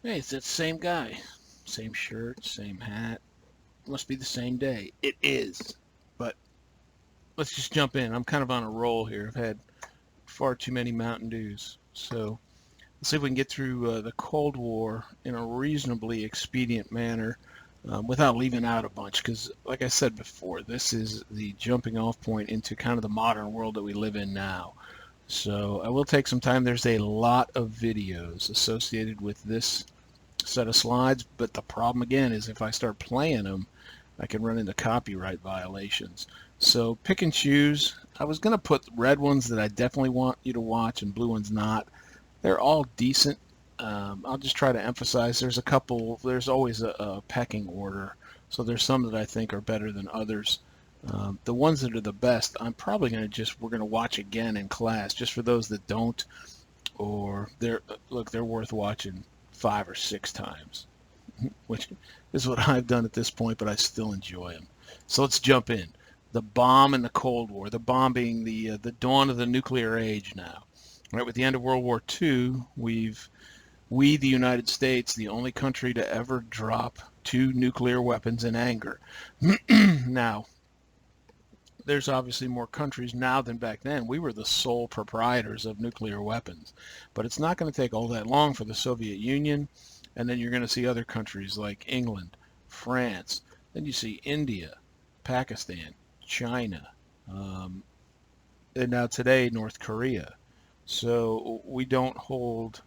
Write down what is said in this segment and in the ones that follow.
Hey, it's that same guy. Same shirt, same hat. Must be the same day. It is. But let's just jump in. I'm kind of on a roll here. I've had far too many Mountain Dews. So let's see if we can get through the Cold War in a reasonably expedient manner without leaving out a bunch. Because, like I said before, this is the jumping off point into kind of the modern world that we live in now. So I will take some time. There's a lot of videos associated with this set of slides, but the problem again is if I start playing them, I can run into copyright violations. So pick and choose. I was going to put red ones that I definitely want you to watch and blue ones not. They're all decent. I'll just try to emphasize there's a couple, there's always a pecking order. So there's some that I think are better than others. The ones that are the best, I'm probably going to we're going to watch again in class just for those that don't, or they're worth watching 5 or 6 times, which is what I've done at this point, but I still enjoy them. So let's jump in. The bomb and the Cold War. The bomb being the dawn of the nuclear age now. Right, with the end of World War II, the United States, the only country to ever drop 2 nuclear weapons in anger. Now, there's obviously more countries now than back then. We were the sole proprietors of nuclear weapons. But it's not going to take all that long for the Soviet Union, and then you're going to see other countries like England, France, then you see India, Pakistan, China, um, and now today North Korea. So we don't hold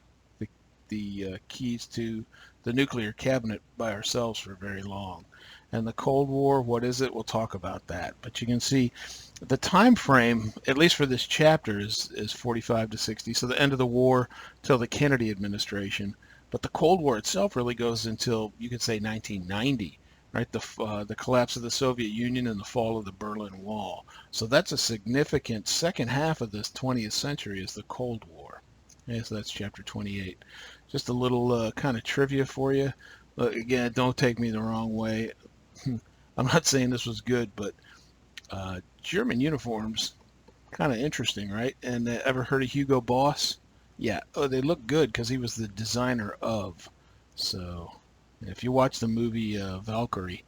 the keys to the nuclear cabinet by ourselves for very long. And the Cold War, what is it? We'll talk about that. But you can see the time frame, at least for this chapter, is 45 to 60. So the end of the war till the Kennedy administration. But the Cold War itself really goes until you could say 1990, right? The collapse of the Soviet Union and the fall of the Berlin Wall. So that's a significant second half of this 20th century is the Cold War. Okay, so that's chapter 28. Just a little kind of trivia for you. Again, don't take me the wrong way. I'm not saying this was good, but German uniforms, kind of interesting, right? And ever heard of Hugo Boss? Yeah, oh, they look good because he was the designer of. So if you watch the movie Valkyrie,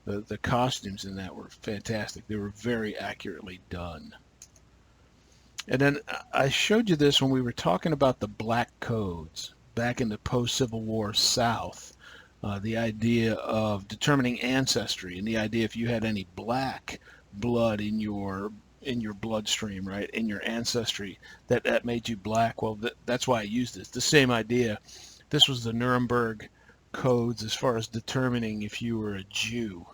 the costumes in that were fantastic. They were very accurately done. And then I showed you this when we were talking about the black codes back in the post-Civil War South. The idea of determining ancestry and the idea if you had any black blood in your bloodstream, right, in your ancestry, that made you black. Well, that's why I used this. The same idea. This was the Nuremberg codes as far as determining if you were a Jew,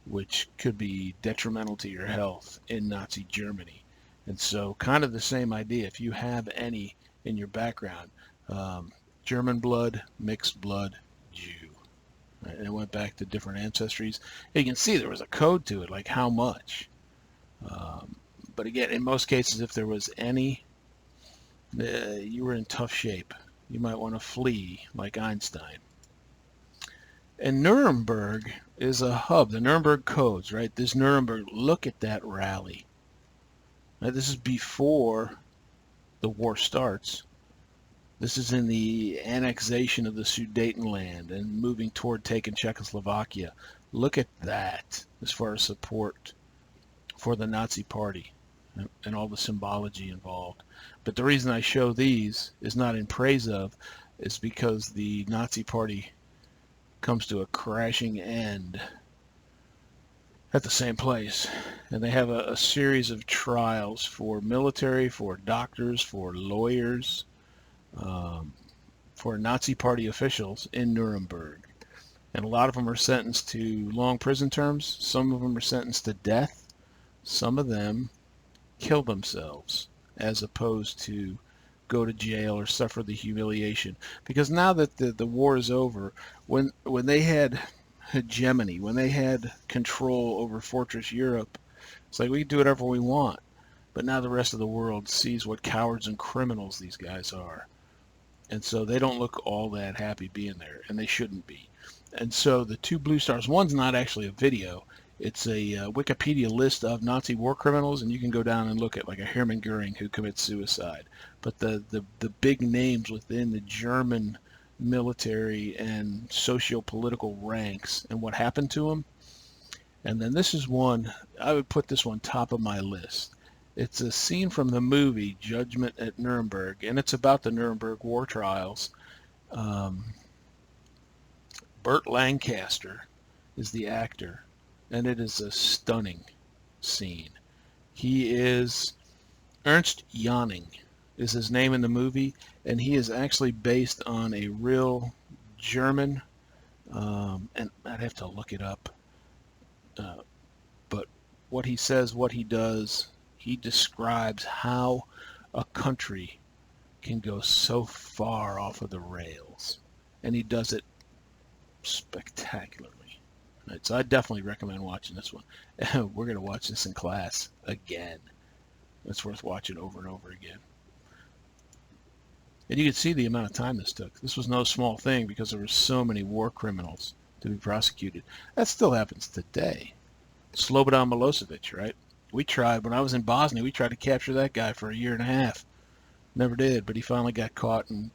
which could be detrimental to your health in Nazi Germany. And so, kind of the same idea. If you have any in your background, um, German blood, mixed blood, Jew. Right? And it went back to different ancestries. And you can see there was a code to it, like how much. Um, but again, in most cases, if there was any, you were in tough shape. You might want to flee, like Einstein. And Nuremberg is a hub, the Nuremberg codes, right? This Nuremberg, look at that rally. Now, this is before the war starts. This is in the annexation of the Sudetenland and moving toward taking Czechoslovakia. Look at that as far as support for the Nazi Party and all the symbology involved. But the reason I show these is not in praise of, is because the Nazi Party comes to a crashing end at the same place. And they have a series of trials for military, for doctors, for lawyers, um, for Nazi Party officials in Nuremberg. And a lot of them are sentenced to long prison terms. Some of them are sentenced to death. Some of them kill themselves as opposed to go to jail or suffer the humiliation. Because now that the war is over, when they had hegemony, when they had control over Fortress Europe, it's like we can do whatever we want. But now the rest of the world sees what cowards and criminals these guys are. And so they don't look all that happy being there, and they shouldn't be. And so the 2 blue stars, one's not actually a video. It's a Wikipedia list of Nazi war criminals, and you can go down and look at like a Hermann Goering who commits suicide. But the big names within the German military and socio-political ranks and what happened to them. And then this is one, I would put this one top of my list. It's a scene from the movie Judgment at Nuremberg, and it's about the Nuremberg war trials. Burt Lancaster is the actor, and it is a stunning scene. He is Ernst Jannings is his name in the movie, and he is actually based on a real German, and I'd have to look it up, but what he says, what he does, he describes how a country can go so far off of the rails, and he does it spectacularly. Right, so I definitely recommend watching this one. We're going to watch this in class again. It's worth watching over and over again. And you can see the amount of time this took. This was no small thing because there were so many war criminals to be prosecuted. That still happens today. Slobodan Milosevic, right? We tried, when I was in Bosnia, we tried to capture that guy for a year and a half. Never did, but he finally got caught and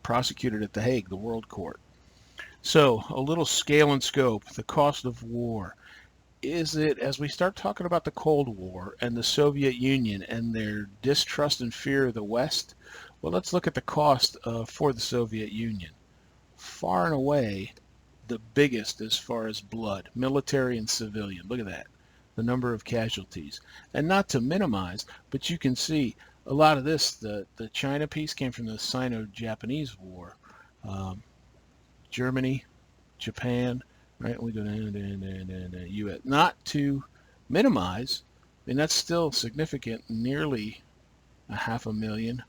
prosecuted at The Hague, the World Court. So, a little scale and scope, the cost of war. Is it, as we start talking about the Cold War and the Soviet Union and their distrust and fear of the West, well, let's look at the cost for the Soviet Union. Far and away, the biggest as far as blood, military and civilian. Look at that, the number of casualties. And not to minimize, but you can see a lot of this, the China piece came from the Sino-Japanese War. Germany, Japan, right? We go down, U.S. Not to minimize, I mean, that's still significant, nearly 500,000,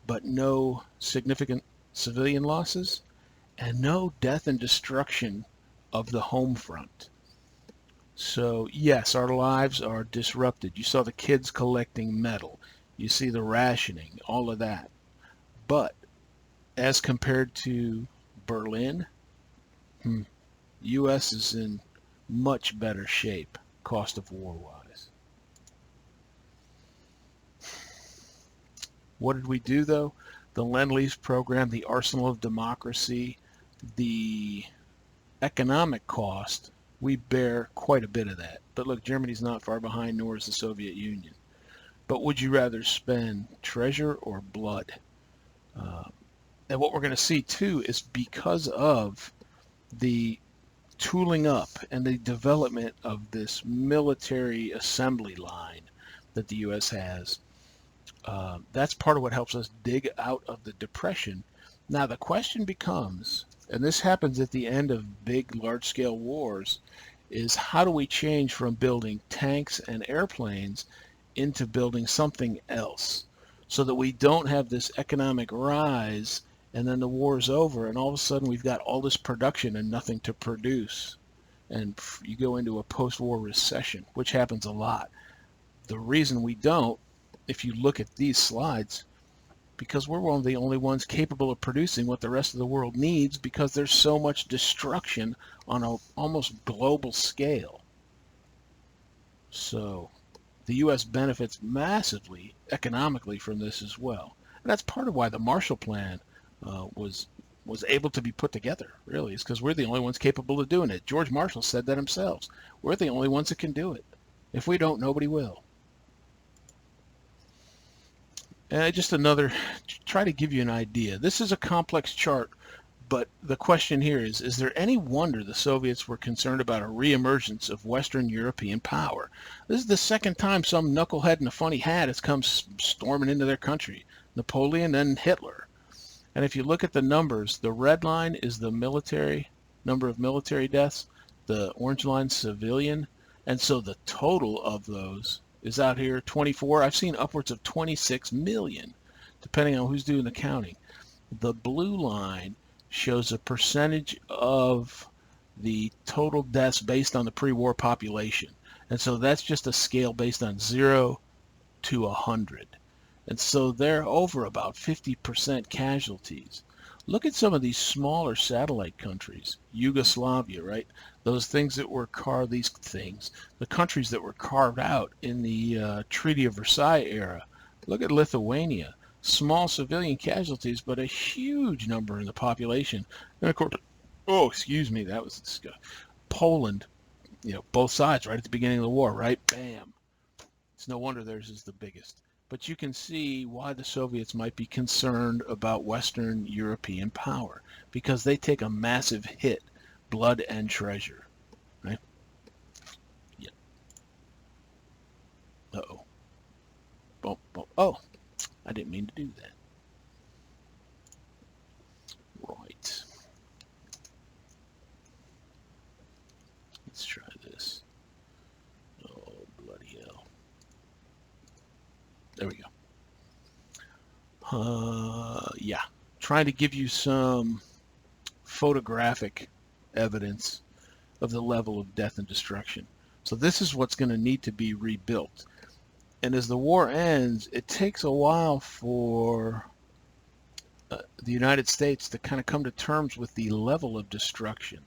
but no significant civilian losses and no death and destruction of the home front. So yes, our lives are disrupted. You saw the kids collecting metal. You see the rationing, all of that. But as compared to Berlin, U.S. is in much better shape, cost of war wise. What did we do though? The Lend-Lease program, the arsenal of democracy, the economic cost, we bear quite a bit of that. But look, Germany's not far behind, nor is the Soviet Union. But would you rather spend treasure or blood? And what we're going to see too is because of the tooling up and the development of this military assembly line that the U.S. has, that's part of what helps us dig out of the Depression. Now the question becomes, and this happens at the end of big large-scale wars, is how do we change from building tanks and airplanes into building something else so that we don't have this economic rise and then the war is over and all of a sudden we've got all this production and nothing to produce, and you go into a post-war recession, which happens a lot. The reason we don't, if you look at these slides, because we're one of the only ones capable of producing what the rest of the world needs, because there's so much destruction on an almost global scale. So the U.S. benefits massively economically from this as well. And that's part of why the Marshall Plan was able to be put together, really, is because we're the only ones capable of doing it. George Marshall said that himself. We're the only ones that can do it. If we don't, nobody will. Just another, try to give you an idea. This is a complex chart, but the question here is there any wonder the Soviets were concerned about a reemergence of Western European power? This is the second time some knucklehead in a funny hat has come storming into their country. Napoleon, then Hitler. And if you look at the numbers, the red line is the military, number of military deaths, the orange line civilian, and so the total of those is out here 24. I've seen upwards of 26 million, depending on who's doing the counting. The blue line shows a percentage of the total deaths based on the pre-war population. And so that's just a scale based on 0 to 100. And so they're over about 50% casualties. Look at some of these smaller satellite countries. Yugoslavia, right? Those things that were carved, the countries that were carved out in the Treaty of Versailles era. Look at Lithuania. small civilian casualties, but a huge number in the population. And of course, oh, excuse me, that was disgusting. Poland, both sides right at the beginning of the war, right? Bam. It's no wonder theirs is the biggest. But you can see why the Soviets might be concerned about Western European power, because they take a massive hit, blood and treasure, right? Yeah. Uh-oh. Bump, bump. Oh, I didn't mean to do that. Right. Let's try this. Oh, bloody hell. There we go. Yeah. Trying to give you some photographic evidence of the level of death and destruction. So this is what's going to need to be rebuilt. And as the war ends, it takes a while for the United States to kind of come to terms with the level of destruction.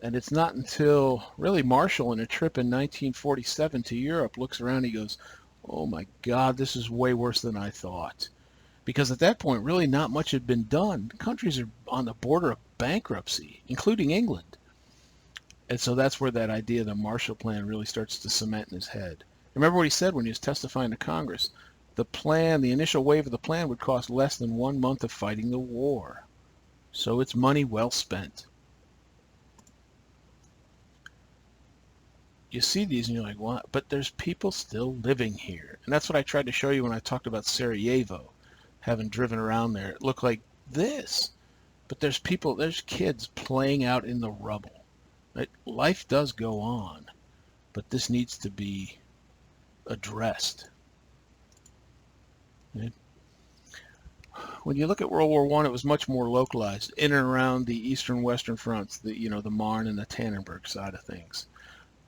And it's not until really Marshall, in a trip in 1947 to Europe, looks around and he goes, oh my God, this is way worse than I thought. Because at that point, really not much had been done. Countries are on the border of bankruptcy, including England. And so that's where that idea of the Marshall Plan really starts to cement in his head. Remember what he said when he was testifying to Congress? The plan, the initial wave of the plan would cost less than 1 month of fighting the war. So it's money well spent. You see these and you're like, what? But there's people still living here. And that's what I tried to show you when I talked about Sarajevo, having driven around there. It looked like this. But there's people, there's kids playing out in the rubble. Right? Life does go on, but this needs to be addressed. Right? When you look at World War I, it was much more localized in and around the eastern-western fronts, the Marne and the Tannenberg side of things.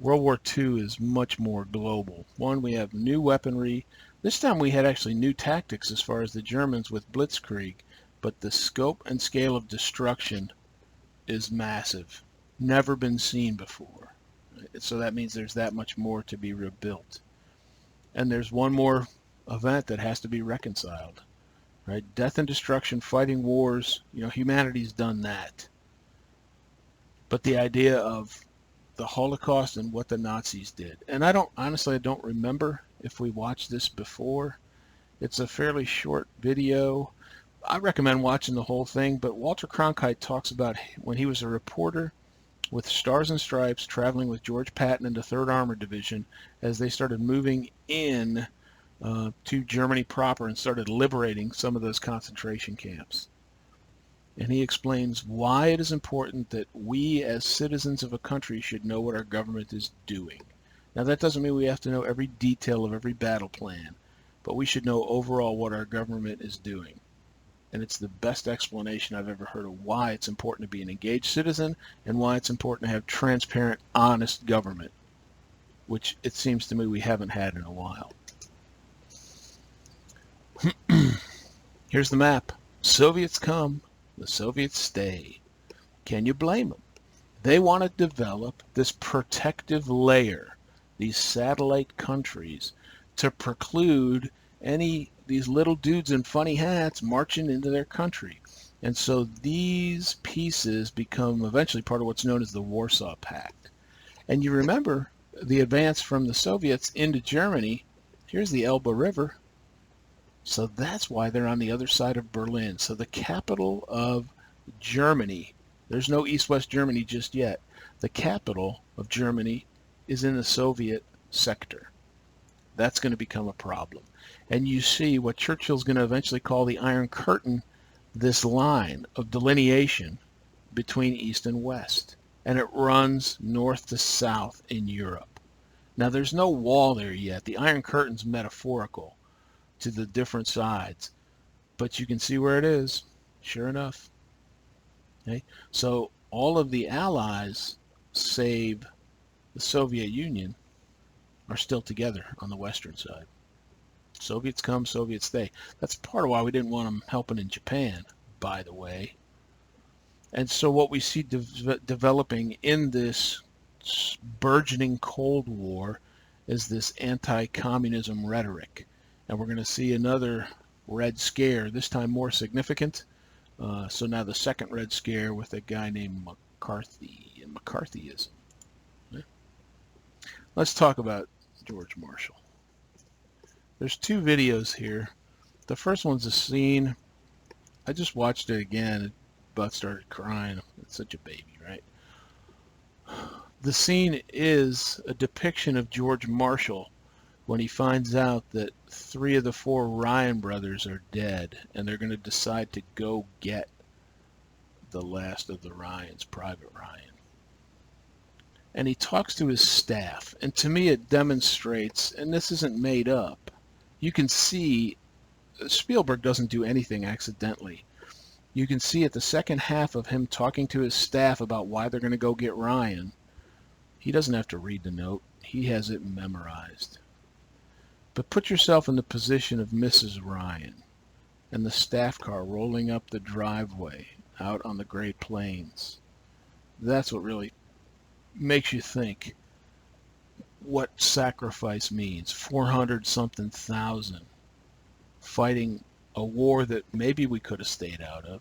World War II is much more global. One, we have new weaponry. This time we had actually new tactics as far as the Germans with Blitzkrieg, but the scope and scale of destruction is massive. Never been seen before. So that means there's that much more to be rebuilt. And there's one more event that has to be reconciled. Right? Death and destruction, fighting wars, humanity's done that. But the idea of the Holocaust and what the Nazis did. And I don't remember if we watched this before. It's a fairly short video. I recommend watching the whole thing, but Walter Cronkite talks about when he was a reporter with Stars and Stripes traveling with George Patton and the 3rd Armored Division as they started moving in to Germany proper and started liberating some of those concentration camps. And he explains why it is important that we as citizens of a country should know what our government is doing. Now that doesn't mean we have to know every detail of every battle plan, but we should know overall what our government is doing. And it's the best explanation I've ever heard of why it's important to be an engaged citizen and why it's important to have transparent, honest government, which it seems to me we haven't had in a while. Here's the map. Soviets come, the Soviets stay. Can you blame them? They want to develop this protective layer, these satellite countries, to preclude these little dudes in funny hats marching into their country. And so these pieces become eventually part of what's known as the Warsaw Pact. And you remember the advance from the Soviets into Germany. Here's the Elbe River. So that's why they're on the other side of Berlin. So the capital of Germany, there's no East-West Germany just yet. The capital of Germany is in the Soviet sector. That's going to become a problem. And you see what Churchill's going to eventually call the Iron Curtain, this line of delineation between East and West. And it runs north to south in Europe. Now there's no wall there yet. The Iron Curtain's metaphorical to the different sides. But you can see where it is, sure enough. Okay? So all of the allies, save the Soviet Union, are still together on the western side. Soviets come, Soviets stay. That's part of why we didn't want them helping in Japan, by the way. And so what we see developing in this burgeoning Cold War is this anti-communism rhetoric. And we're going to see another Red Scare, this time more significant. So now the second Red Scare with a guy named McCarthy and McCarthyism. Let's talk about George Marshall. There's two videos here. The first one's a scene. I just watched it again and about started crying. It's such a baby, right? The scene is a depiction of George Marshall when he finds out that 3 of the 4 Ryan brothers are dead, and they're going to decide to go get the last of the Ryans, Private Ryan. And he talks to his staff, and to me it demonstrates, and this isn't made up, you can see Spielberg doesn't do anything accidentally. You can see at the second half of him talking to his staff about why they're going to go get Ryan, he doesn't have to read the note. He has it memorized. But put yourself in the position of Mrs. Ryan and the staff car rolling up the driveway out on the Great Plains. That's what really makes you think what sacrifice means. 400-something thousand fighting a war that maybe we could have stayed out of.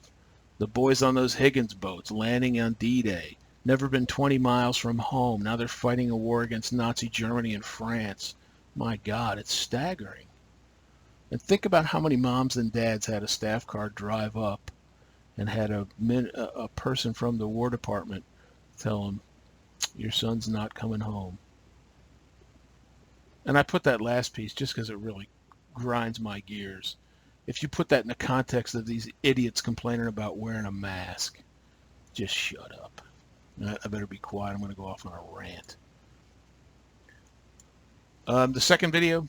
The boys on those Higgins boats landing on D-Day, never been 20 miles from home. Now they're fighting a war against Nazi Germany and France. My God, it's staggering. And think about how many moms and dads had a staff car drive up and had a person from the War Department tell them, your son's not coming home. And I put that last piece just because it really grinds my gears. If you put that in the context of these idiots complaining about wearing a mask, just shut up. I better be quiet. I'm going to go off on a rant. The second video,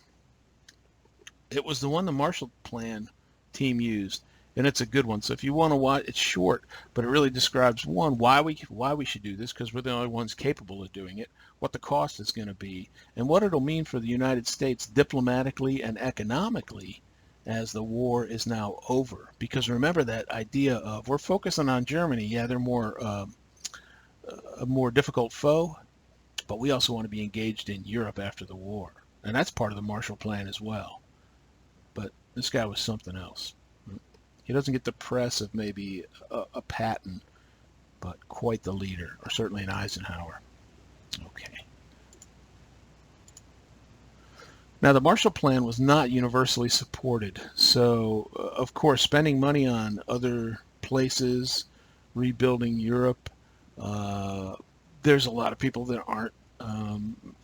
it was the one the Marshall Plan team used, and it's a good one. So if you want to watch, it's short, but it really describes, one, why we should do this, because we're the only ones capable of doing it, what the cost is going to be, and what it'll mean for the United States diplomatically and economically as the war is now over. Because remember that idea of we're focusing on Germany. Yeah, they're a more difficult foe, but we also want to be engaged in Europe after the war. And that's part of the Marshall Plan as well. But this guy was something else. He doesn't get the press of maybe a Patton, but quite the leader, or certainly an Eisenhower. Okay. Now, the Marshall Plan was not universally supported. So, of course, spending money on other places, rebuilding Europe, there's a lot of people that aren't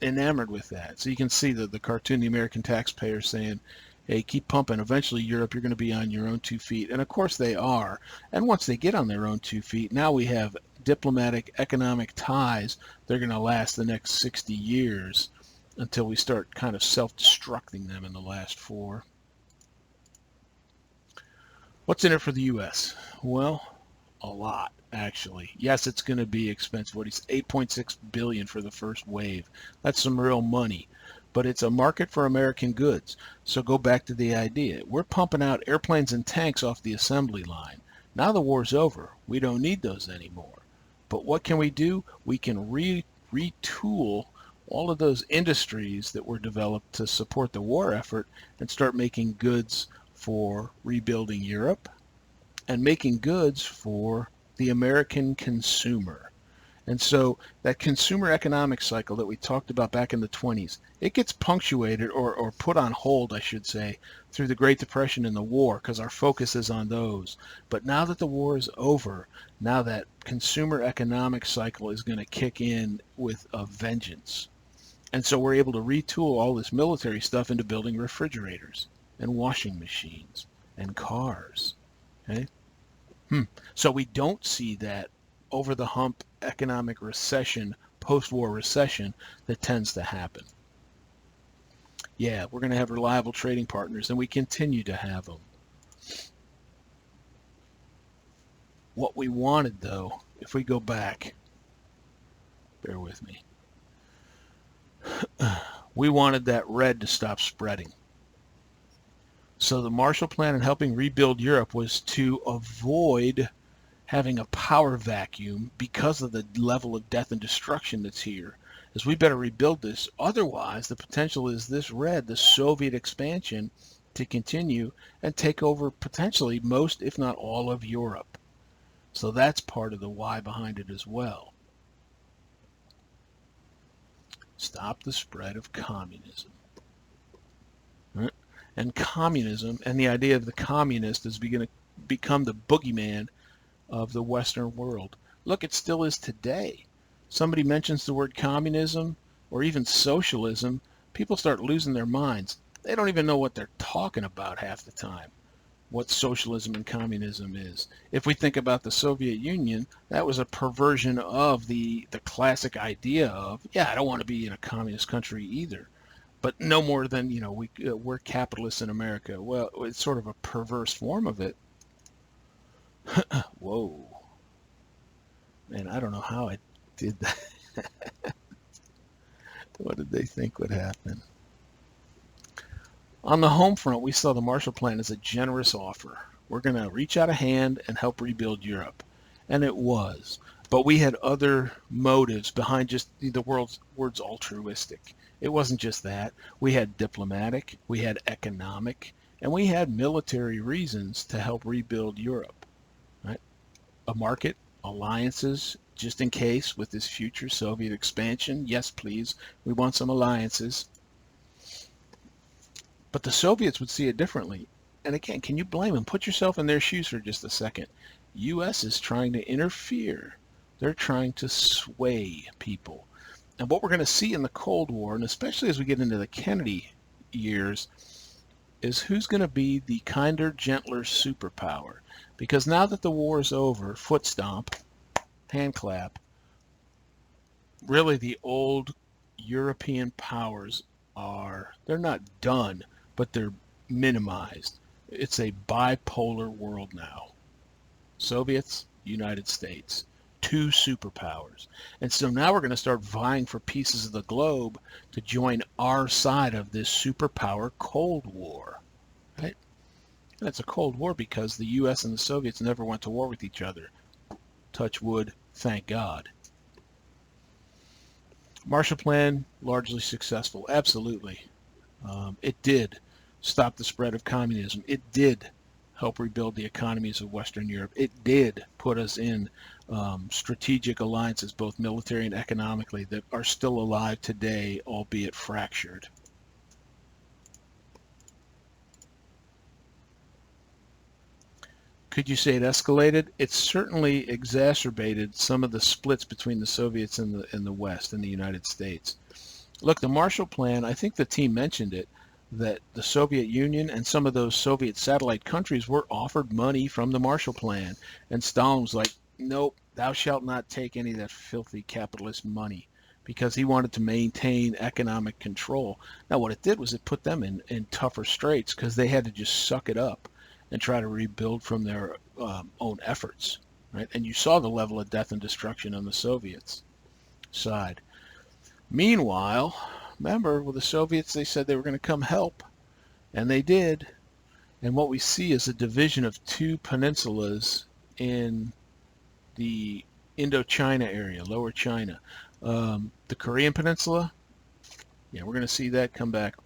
enamored with that. So you can see the cartoon, the American taxpayer saying, hey, keep pumping. Eventually, Europe, you're going to be on your own 2 feet. And of course they are. And once they get on their own 2 feet, now we have diplomatic, economic ties. They're going to last the next 60 years until we start kind of self-destructing them in the last 4. What's in it for the U.S.? Well, a lot, actually. Yes, it's going to be expensive. What he's $8.6 billion for the first wave. That's some real money. But it's a market for American goods. So go back to the idea. We're pumping out airplanes and tanks off the assembly line. Now the war's over. We don't need those anymore. But what can we do? We can retool all of those industries that were developed to support the war effort and start making goods for rebuilding Europe and making goods for the American consumer. And so that consumer economic cycle that we talked about back in the 20s, it gets punctuated or put on hold, I should say, through the Great Depression and the war, because our focus is on those. But now that the war is over, now that consumer economic cycle is going to kick in with a vengeance. And so we're able to retool all this military stuff into building refrigerators and washing machines and cars. Okay? So we don't see that over the hump economic recession, post-war recession that tends to happen. Yeah, we're going to have reliable trading partners, and we continue to have them. What we wanted, though, if we go back, bear with me, we wanted that red to stop spreading. So the Marshall Plan and helping rebuild Europe was to avoid having a power vacuum because of the level of death and destruction that's here. Is we better rebuild this. Otherwise, the potential is this red, the Soviet expansion, to continue and take over potentially most, if not all, of Europe. So that's part of the why behind it as well. Stop the spread of communism. Right? And communism, and the idea of the communist is going to become the boogeyman of the Western world. Look, it still is today. Somebody mentions the word communism or even socialism, people start losing their minds. They don't even know what they're talking about half the time, what socialism and communism is. If we think about the Soviet Union, that was a perversion of the classic idea of, yeah, I don't want to be in a communist country either. But no more than, we're capitalists in America. Well, it's sort of a perverse form of it. Whoa. Man, I don't know how I did that. What did they think would happen? On the home front, we saw the Marshall Plan as a generous offer. We're going to reach out a hand and help rebuild Europe. And it was. But we had other motives behind just the words altruistic. It wasn't just that. We had diplomatic, we had economic, and we had military reasons to help rebuild Europe. Right? A market, alliances, just in case with this future Soviet expansion. Yes, please. We want some alliances. But the Soviets would see it differently. And again, can you blame them? Put yourself in their shoes for just a second. U.S. is trying to interfere. They're trying to sway people. And what we're going to see in the Cold War, and especially as we get into the Kennedy years, is who's going to be the kinder, gentler superpower. Because now that the war is over, foot stomp, hand clap, really the old European powers they're not done, but they're minimized. It's a bipolar world now. Soviets, United States, two superpowers. And so now we're going to start vying for pieces of the globe to join our side of this superpower Cold War. Right? And it's a Cold War because the U.S. and the Soviets never went to war with each other. Touch wood, thank God. Marshall Plan, largely successful. Absolutely. It did stop the spread of communism. It did help rebuild the economies of Western Europe. It did put us in strategic alliances, both military and economically, that are still alive today, albeit fractured. Could you say it escalated? It certainly exacerbated some of the splits between the Soviets and the West and the United States. Look, the Marshall Plan, I think the team mentioned it, that the Soviet Union and some of those Soviet satellite countries were offered money from the Marshall Plan. And Stalin was like, nope, thou shalt not take any of that filthy capitalist money, because he wanted to maintain economic control. Now, what it did was it put them in tougher straits because they had to just suck it up and try to rebuild from their own efforts, right? And you saw the level of death and destruction on the Soviets' side. Meanwhile, remember, with the Soviets, they said they were going to come help, and they did. And what we see is a division of two peninsulas in the Indochina area, Lower China. The Korean Peninsula, yeah, we're going to see that come back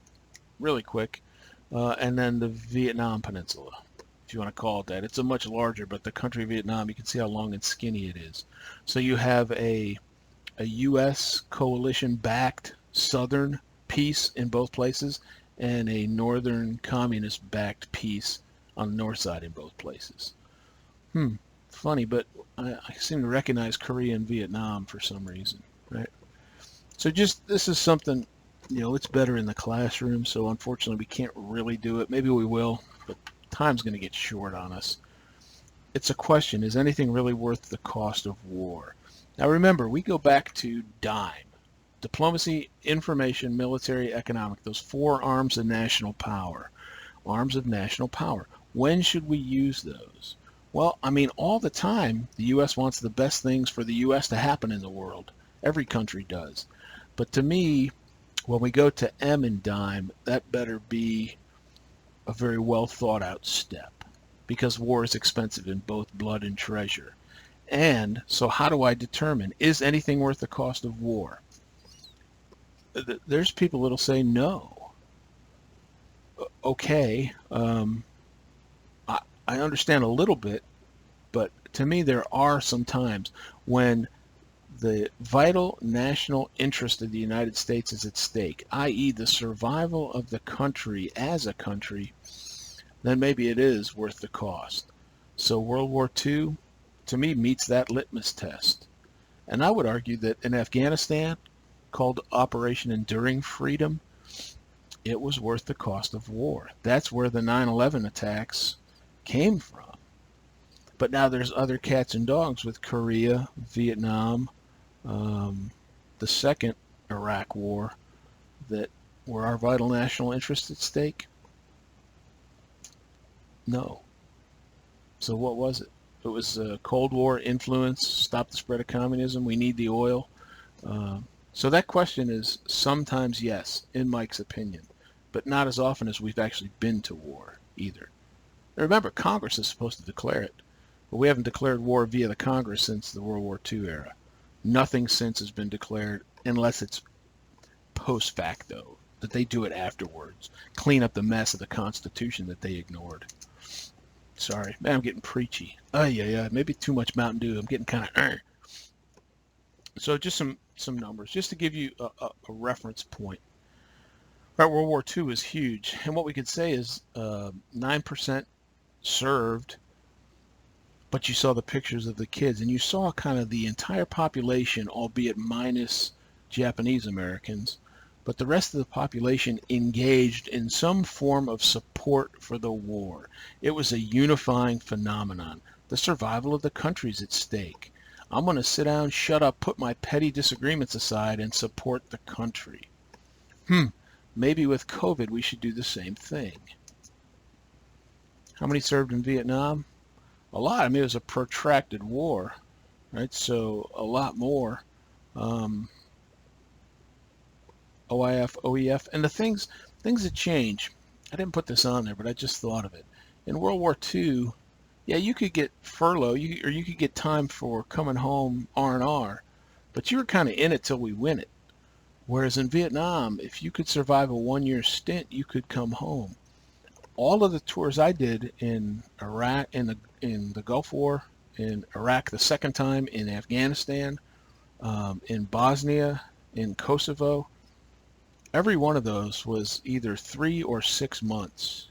really quick. And then the Vietnam Peninsula, if you want to call it that. It's a much larger, but the country of Vietnam, you can see how long and skinny it is. So you have a U.S. coalition-backed southern piece in both places and a northern communist-backed piece on the north side in both places. Funny, but I seem to recognize Korea and Vietnam for some reason, right? So this is something, it's better in the classroom, so unfortunately we can't really do it. Maybe we will, but time's going to get short on us. It's a question, is anything really worth the cost of war? Now remember, we go back to DIME. Diplomacy, information, military, economic, those four arms of national power. Arms of national power. When should we use those? Well, all the time, the U.S. wants the best things for the U.S. to happen in the world. Every country does. But to me, when we go to M in DIME, that better be a very well thought out step, because war is expensive in both blood and treasure. And so how do I determine, is anything worth the cost of war? There's people that'll say no. okay. I, I understand a little bit, but to me, there are some times when the vital national interest of the United States is at stake, i.e., the survival of the country as a country, then maybe it is worth the cost. So World War II, to me, meets that litmus test. And I would argue that in Afghanistan, called Operation Enduring Freedom, it was worth the cost of war. That's where the 9/11 attacks came from. But now there's other cats and dogs with Korea, Vietnam, um, the second Iraq war, that were our vital national interests at stake? No. So what was it? It was Cold War influence, stop the spread of communism, we need the oil. Uh, so that question is sometimes yes, in Mike's opinion, but not as often as we've actually been to war either. Now remember, Congress is supposed to declare it, but we haven't declared war via the Congress since the World War II era. Nothing since has been declared unless it's post facto, that they do it afterwards, clean up the mess of the Constitution that they ignored. Sorry, man, I'm getting preachy. Oh yeah, maybe too much Mountain Dew. I'm getting kind of. So just some numbers, just to give you a reference point. Right, World War II is huge, and what we could say is 9% served, but you saw the pictures of the kids, and you saw kind of the entire population, albeit minus Japanese Americans, but the rest of the population engaged in some form of support for the war. It was a unifying phenomenon. The survival of the country's at stake. I'm going to sit down, shut up, put my petty disagreements aside, and support the country. Maybe with COVID we should do the same thing. How many served in Vietnam? A lot. I mean, it was a protracted war, right? So a lot more. OIF, OEF, and the things that change. I didn't put this on there, but I just thought of it. In World War II, yeah, you could get furlough, or you could get time for coming home R&R, but you were kind of in it till we win it. Whereas in Vietnam, if you could survive a 1-year stint, you could come home. All of the tours I did in Iraq, in the Gulf War, in Iraq the second time, in Afghanistan, in Bosnia, in Kosovo, every one of those was either 3 or 6 months.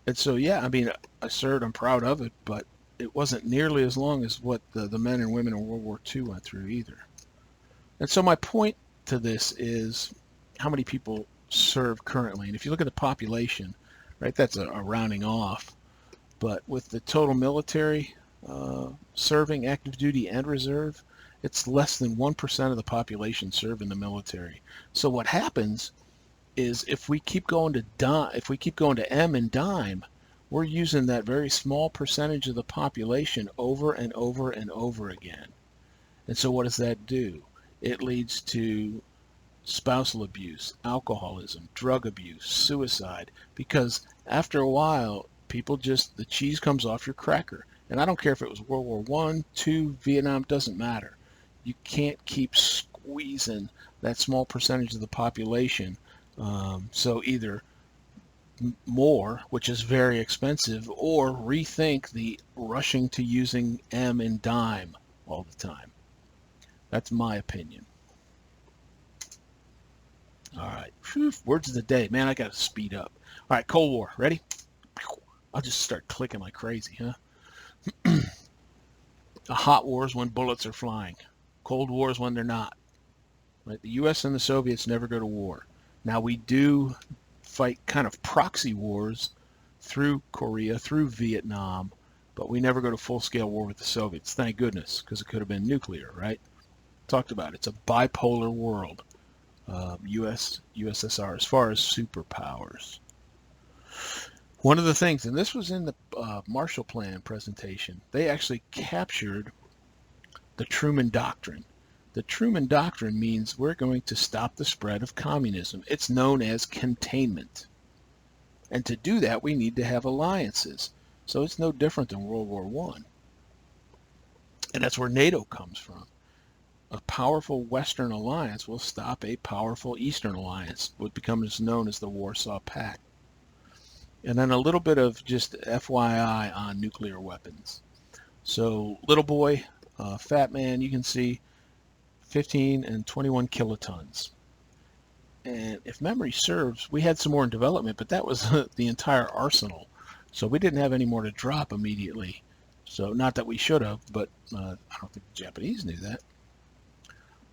And so, yeah, I mean, I served, I'm proud of it, but it wasn't nearly as long as what the men and women in World War II went through either. And so my point to this is how many people serve currently. And if you look at the population, right, that's a rounding off. But with the total military serving, active duty and reserve, it's less than 1% of the population serve in the military. So what happens is if we keep going to M and dime, we're using that very small percentage of the population over and over and over again. And so what does that do? It leads to spousal abuse, alcoholism, drug abuse, suicide, because after a while, the cheese comes off your cracker. And I don't care if it was World War I, II, Vietnam, doesn't matter. You can't keep squeezing that small percentage of the population. So either more, which is very expensive, or rethink the rushing to using M and dime all the time. That's my opinion. All right. Whew, words of the day. Man, I got to speed up. All right, Cold War. Ready? I'll just start clicking like crazy, huh? A hot war is when bullets are flying. Cold War is when they're not. Right? The U.S. and the Soviets never go to war. Now, we do fight kind of proxy wars through Korea, through Vietnam, but we never go to full-scale war with the Soviets. Thank goodness, because it could have been nuclear, right? Talked about it. It's a bipolar world. USSR, as far as superpowers. One of the things, and this was in the Marshall Plan presentation, they actually captured the Truman Doctrine. The Truman Doctrine means we're going to stop the spread of communism. It's known as containment. And to do that, we need to have alliances. So it's no different than World War I. And that's where NATO comes from. A powerful Western alliance will stop a powerful Eastern alliance, what becomes known as the Warsaw Pact. And then a little bit of just FYI on nuclear weapons. So little boy, fat man, you can see 15 and 21 kilotons. And if memory serves, we had some more in development, but that was the entire arsenal. So we didn't have any more to drop immediately. So not that we should have, but I don't think the Japanese knew that.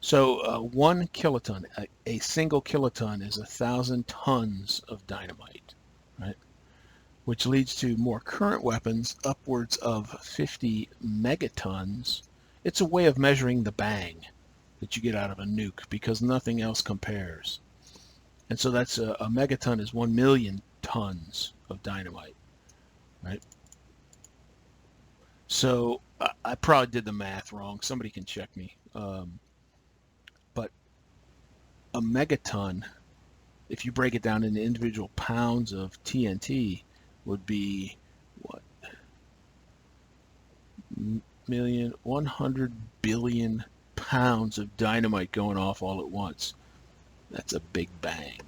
So 1 kiloton, a single kiloton is 1,000 tons of dynamite, right? Which leads to more current weapons, upwards of 50 megatons. It's a way of measuring the bang that you get out of a nuke because nothing else compares. And so that's a megaton is 1 million tons of dynamite, right? So I probably did the math wrong. Somebody can check me. But a megaton, if you break it down into individual pounds of TNT, would be what? 100 billion pounds of dynamite going off all at once. That's a big bang.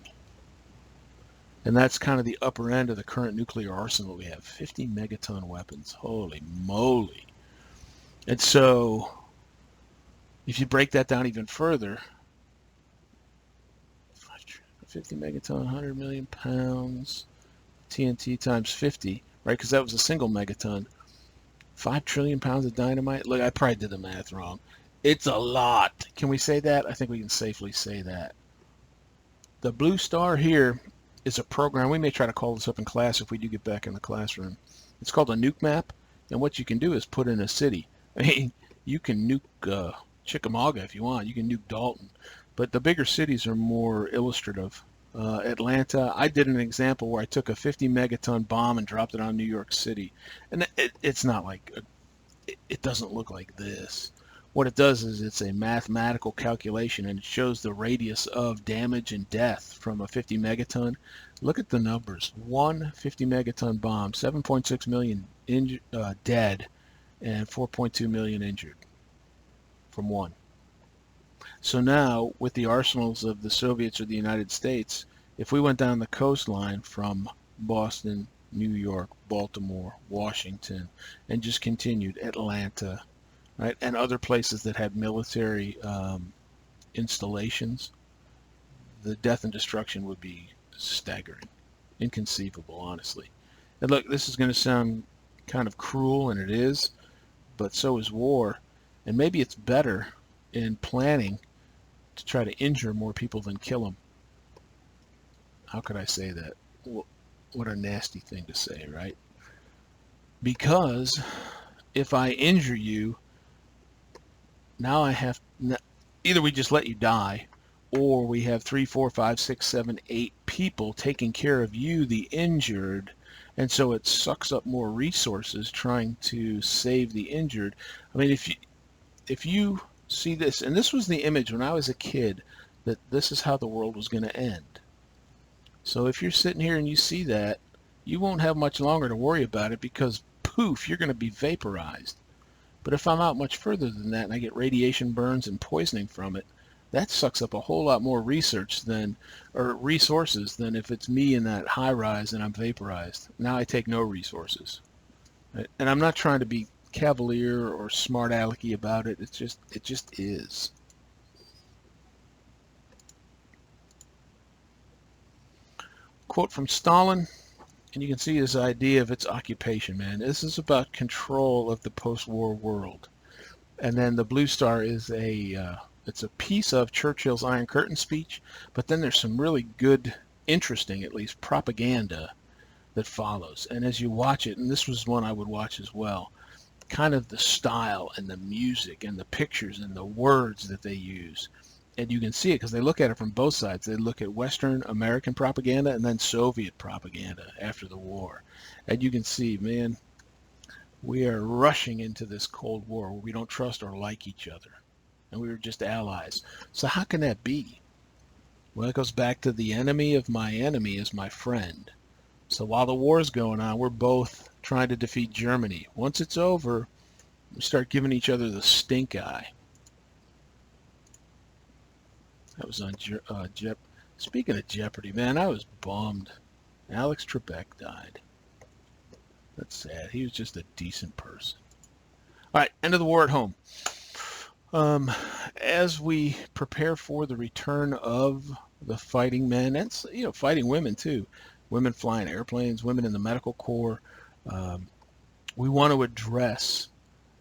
And that's kind of the upper end of the current nuclear arsenal we have. 50 megaton weapons. Holy moly. And so if you break that down even further, 50 megaton, 100 million pounds, TNT times 50, right? Because that was a single megaton. 5 trillion pounds of dynamite. Look, I probably did the math wrong. It's a lot. Can we say that? I think we can safely say that. The blue star here is a program. We may try to call this up in class if we do get back in the classroom. It's called a nuke map. And what you can do is put in a city. I mean, you can nuke Chickamauga if you want. You can nuke Dalton. But the bigger cities are more illustrative. Atlanta, I did an example where I took a 50 megaton bomb and dropped it on New York City. And it's not like, it doesn't look like this. What it does is it's a mathematical calculation and it shows the radius of damage and death from a 50 megaton. Look at the numbers. One 50 megaton bomb, 7.6 million dead and 4.2 million injured from one. So now, with the arsenals of the Soviets or the United States, if we went down the coastline from Boston, New York, Baltimore, Washington, and just continued, Atlanta, right, and other places that had military installations, the death and destruction would be staggering, inconceivable, honestly. And look, this is going to sound kind of cruel, and it is, but so is war. And maybe it's better in planning to try to injure more people than kill them. How could I say that? What a nasty thing to say, right? Because if I injure you, now I have, either we just let you die, or we have 3, 4, 5, 6, 7, 8 people taking care of you, the injured, and so it sucks up more resources trying to save the injured. I mean, if you see this, and this was the image when I was a kid, that this is how the world was going to end. So if you're sitting here and you see that, you won't have much longer to worry about it because poof, you're going to be vaporized. But if I'm out much further than that and I get radiation burns and poisoning from it, that sucks up a whole lot more resources than if it's me in that high rise and I'm vaporized. Now I take no resources. Right? And I'm not trying to be cavalier or smart alecky about it. It just is. Quote from Stalin, and you can see his idea of its occupation, man. This is about control of the post-war world. And then the blue star is it's a piece of Churchill's Iron Curtain speech, but then there's some really good, interesting, at least, propaganda that follows. And as you watch it, and this was one I would watch as well, kind of the style and the music and the pictures and the words that they use. And you can see it because they look at it from both sides. They look at Western American propaganda and then Soviet propaganda after the war. And you can see, man, we are rushing into this Cold War where we don't trust or like each other. And we were just allies. So how can that be? Well, it goes back to the enemy of my enemy is my friend. So while the war is going on, we're both trying to defeat Germany. Once it's over, we start giving each other the stink eye. That was on Speaking of Jeopardy, man, I was bummed. Alex Trebek died. That's sad. He was just a decent person. All right, end of the war at home. As we prepare for the return of the fighting men and fighting women too, women flying airplanes, women in the medical corps, we want to address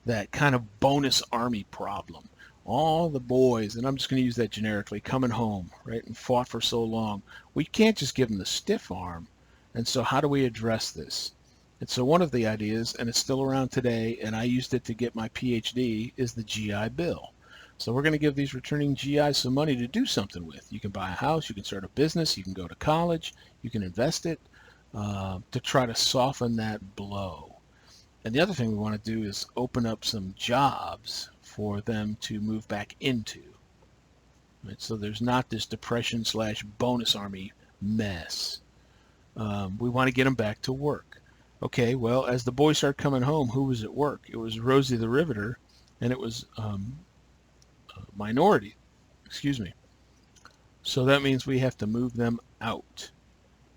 that kind of bonus army problem. All the boys, and I'm just going to use that generically, coming home, right, and fought for so long. We can't just give them the stiff arm. And so how do we address this? And so one of the ideas, and it's still around today, and I used it to get my PhD, is the GI Bill. So we're going to give these returning GIs some money to do something with. You can buy a house, you can start a business, you can go to college, you can invest it to try to soften that blow. And the other thing we want to do is open up some jobs for them to move back into. Right? So there's not this depression/bonus army mess. We want to get them back to work. Okay, well, as the boys start coming home, who was at work? It was Rosie the Riveter, and it was minority. Excuse me. So that means we have to move them out.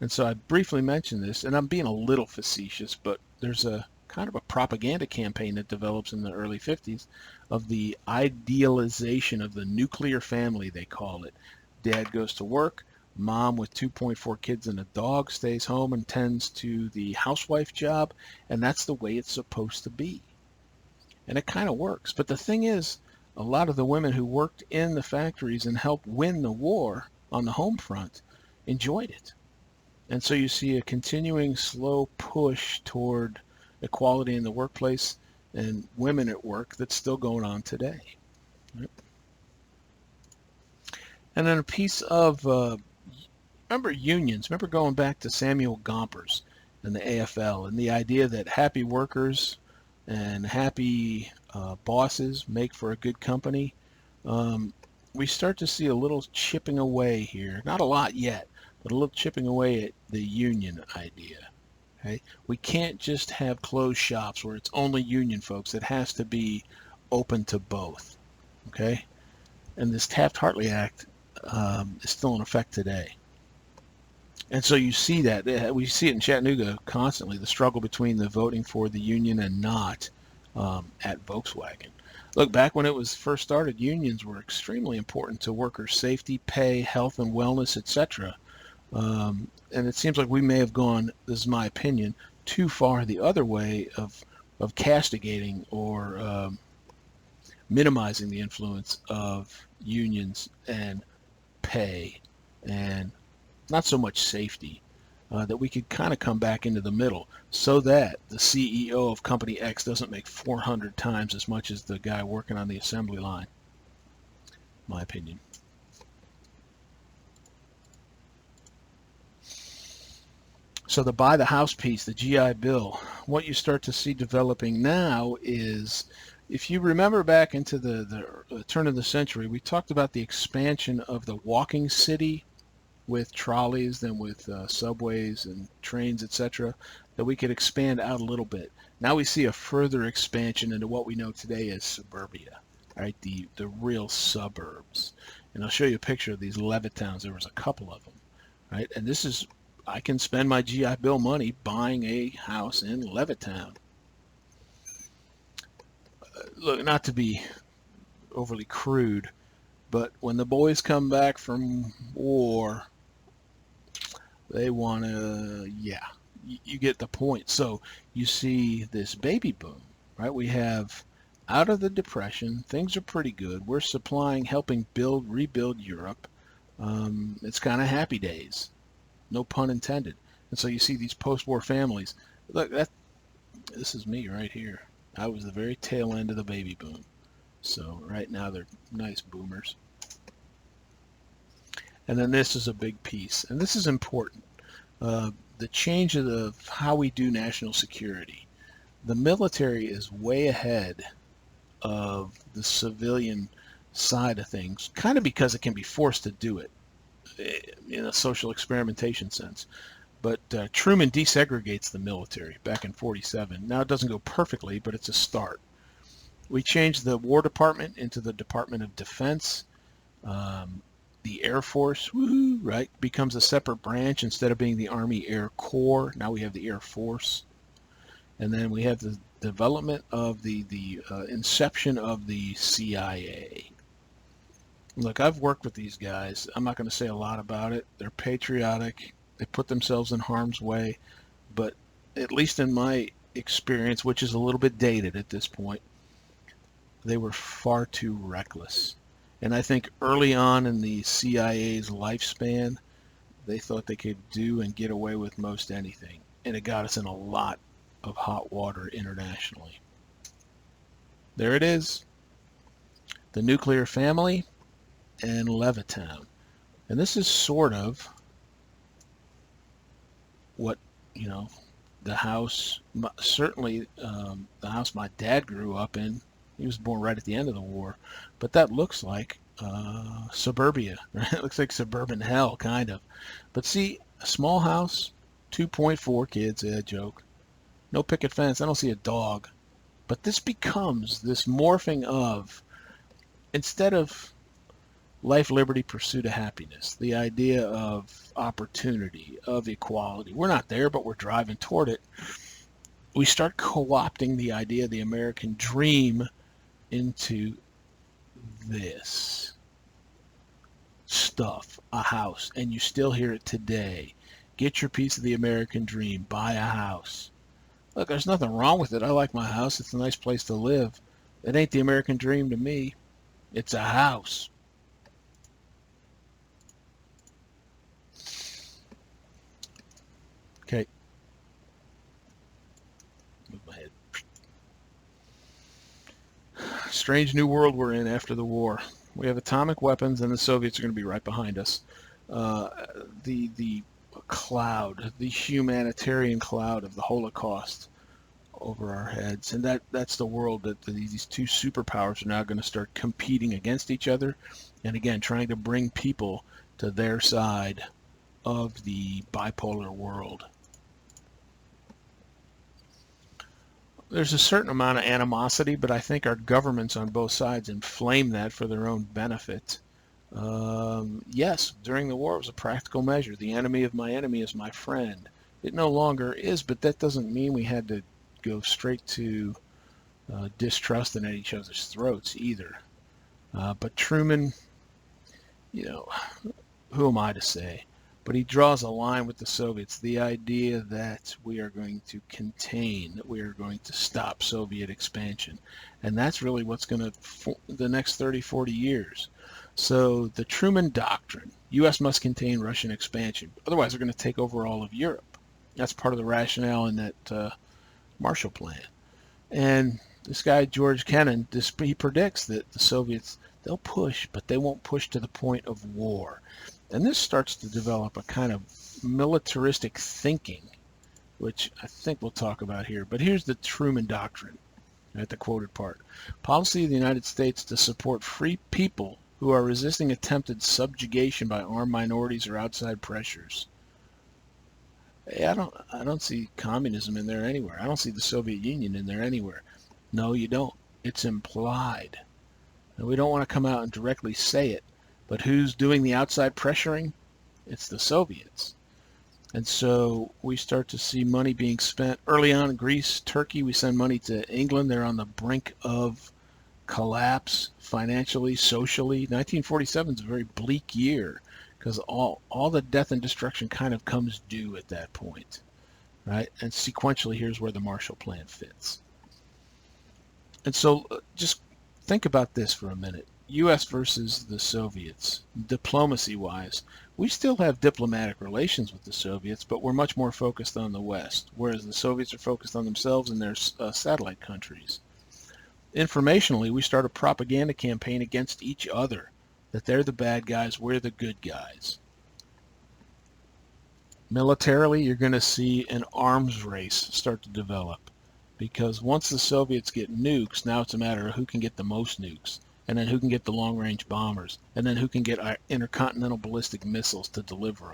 And so I briefly mentioned this, and I'm being a little facetious, but there's a kind of a propaganda campaign that develops in the early 50s of the idealization of the nuclear family, they call it. Dad goes to work, mom with 2.4 kids and a dog stays home and tends to the housewife job, and that's the way it's supposed to be. And it kind of works. But the thing is, a lot of the women who worked in the factories and helped win the war on the home front enjoyed it. And so you see a continuing slow push toward equality in the workplace and women at work that's still going on today. Right? And then a piece of, remember unions, remember going back to Samuel Gompers and the AFL and the idea that happy workers and happy bosses make for a good company. We start to see a little chipping away here, not a lot yet, but a little chipping away at the union idea. Okay? We can't just have closed shops where it's only union folks. It has to be open to both. Okay? And this Taft-Hartley Act is still in effect today. And so you see that. We see it in Chattanooga constantly, the struggle between the voting for the union and not at Volkswagen. Look, back when it was first started, unions were extremely important to workers' safety, pay, health and wellness, etc. And it seems like we may have gone, this is my opinion, too far the other way of castigating or minimizing the influence of unions and pay and not so much safety, that we could kind of come back into the middle so that the CEO of company X doesn't make 400 times as much as the guy working on the assembly line. My opinion. So the buy the house piece, the GI Bill, what you start to see developing now is, if you remember back into the turn of the century, we talked about the expansion of the walking city with trolleys, then with subways and trains, etc., that we could expand out a little bit. Now we see a further expansion into what we know today as suburbia, right? The real suburbs. And I'll show you a picture of these Levittowns. There was a couple of them, right? And this is, I can spend my GI Bill money buying a house in Levittown. Look, not to be overly crude, but when the boys come back from war, they want to, yeah, you get the point. So you see this baby boom, right? We have out of the Depression, things are pretty good. We're supplying, helping rebuild Europe. It's kind of happy days. No pun intended. And so you see these post-war families. Look, this is me right here. I was the very tail end of the baby boom. So right now they're nice boomers. And then this is a big piece. And this is important. The change of how we do national security. The military is way ahead of the civilian side of things, kind of because it can be forced to do it in a social experimentation sense. But Truman desegregates the military back in 47. Now it doesn't go perfectly, but it's a start. We changed the War Department into the Department of Defense. The Air Force, woohoo, right, becomes a separate branch instead of being the Army Air Corps. Now we have the Air Force. And then we have the development of the inception of the CIA. Look, I've worked with these guys. I'm not going to say a lot about it. They're patriotic. They put themselves in harm's way. But at least in my experience, which is a little bit dated at this point, they were far too reckless. And I think early on in the CIA's lifespan, they thought they could do and get away with most anything. And it got us in a lot of hot water internationally. There it is. The nuclear family and Levittown. And this is sort of what, the house, certainly the house my dad grew up in. He was born right at the end of the war, but that looks like suburbia, right? It looks like suburban hell, kind of. But see, a small house, 2.4 kids, joke. No picket fence, I don't see a dog. But this becomes this morphing of, instead of life, liberty, pursuit of happiness, the idea of opportunity, of equality. We're not there, but we're driving toward it. We start co-opting the idea of the American dream into this stuff, a house, and you still hear it today. Get your piece of the American dream, buy a house. Look, there's nothing wrong with it. I like my house. It's a nice place to live. It ain't the American dream to me. It's a house. Okay. Move my head. Strange new world we're in after the war. We have atomic weapons, and the Soviets are going to be right behind us. The cloud, the humanitarian cloud of the Holocaust over our heads, and that's the world that these two superpowers are now going to start competing against each other, and again trying to bring people to their side of the bipolar world. There's a certain amount of animosity, but I think our governments on both sides inflame that for their own benefit. Yes, during the war it was a practical measure. The enemy of my enemy is my friend. It no longer is, but that doesn't mean we had to go straight to distrust and at each other's throats either. But Truman, who am I to say? But he draws a line with the Soviets, the idea that we are going to contain, that we are going to stop Soviet expansion. And that's really what's going to, the next 30, 40 years. So the Truman Doctrine, U.S. must contain Russian expansion. Otherwise, they're going to take over all of Europe. That's part of the rationale in that Marshall Plan. And this guy, George Kennan, he predicts that the Soviets, they'll push, but they won't push to the point of war. And this starts to develop a kind of militaristic thinking, which I think we'll talk about here. But here's the Truman Doctrine, at the quoted part. Policy of the United States to support free people who are resisting attempted subjugation by armed minorities or outside pressures. Hey, I don't see communism in there anywhere. I don't see the Soviet Union in there anywhere. No, you don't. It's implied. And we don't want to come out and directly say it. But who's doing the outside pressuring? It's the Soviets. And so we start to see money being spent early on in Greece, Turkey. We send money to England. They're on the brink of collapse financially, socially. 1947 is a very bleak year because all the death and destruction kind of comes due at that point, right? And sequentially, here's where the Marshall Plan fits. And so just think about this for a minute. U.S. versus the Soviets, diplomacy-wise, we still have diplomatic relations with the Soviets, but we're much more focused on the West, whereas the Soviets are focused on themselves and their satellite countries. Informationally, we start a propaganda campaign against each other, that they're the bad guys, we're the good guys. Militarily, you're going to see an arms race start to develop, because once the Soviets get nukes, now it's a matter of who can get the most nukes. And then who can get the long-range bombers, and then who can get our intercontinental ballistic missiles to deliver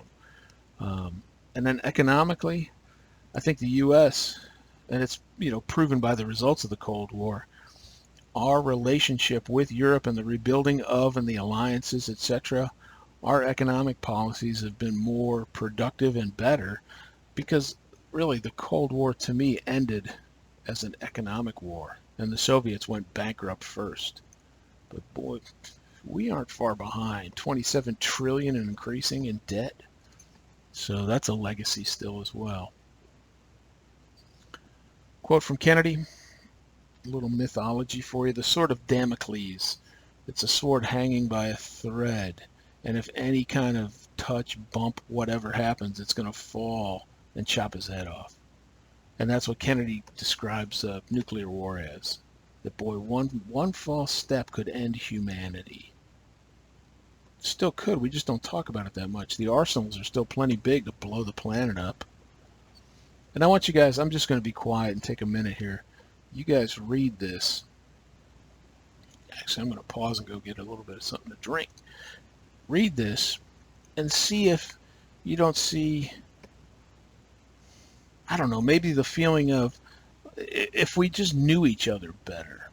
them. And then economically, I think the U.S., and it's proven by the results of the Cold War, our relationship with Europe and the rebuilding of and the alliances, etc., our economic policies have been more productive and better because really the Cold War to me ended as an economic war and the Soviets went bankrupt first. But boy, we aren't far behind. 27 trillion and increasing in debt. So that's a legacy still as well. Quote from Kennedy, a little mythology for you. The sword of Damocles. It's a sword hanging by a thread. And if any kind of touch, bump, whatever happens, it's going to fall and chop his head off. And that's what Kennedy describes nuclear war as. That boy, one false step could end humanity. Still could, we just don't talk about it that much. The arsenals are still plenty big to blow the planet up. And I want you guys, I'm just going to be quiet and take a minute here. You guys read this. Actually, I'm going to pause and go get a little bit of something to drink. Read this and see if you don't see, I don't know, maybe the feeling of if we just knew each other better.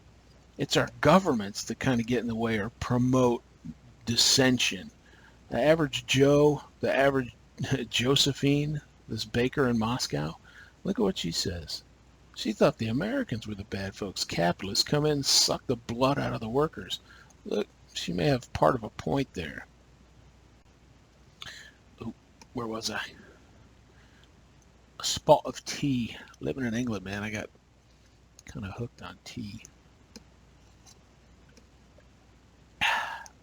It's our governments that kind of get in the way or promote dissension. The average Joe, the average Josephine, this baker in Moscow, look at what she says. She thought the Americans were the bad folks. Capitalists come in and suck the blood out of the workers. Look, she may have part of a point there. Oh, where was I? A spot of tea. Living in England, man, I got kind of hooked on tea.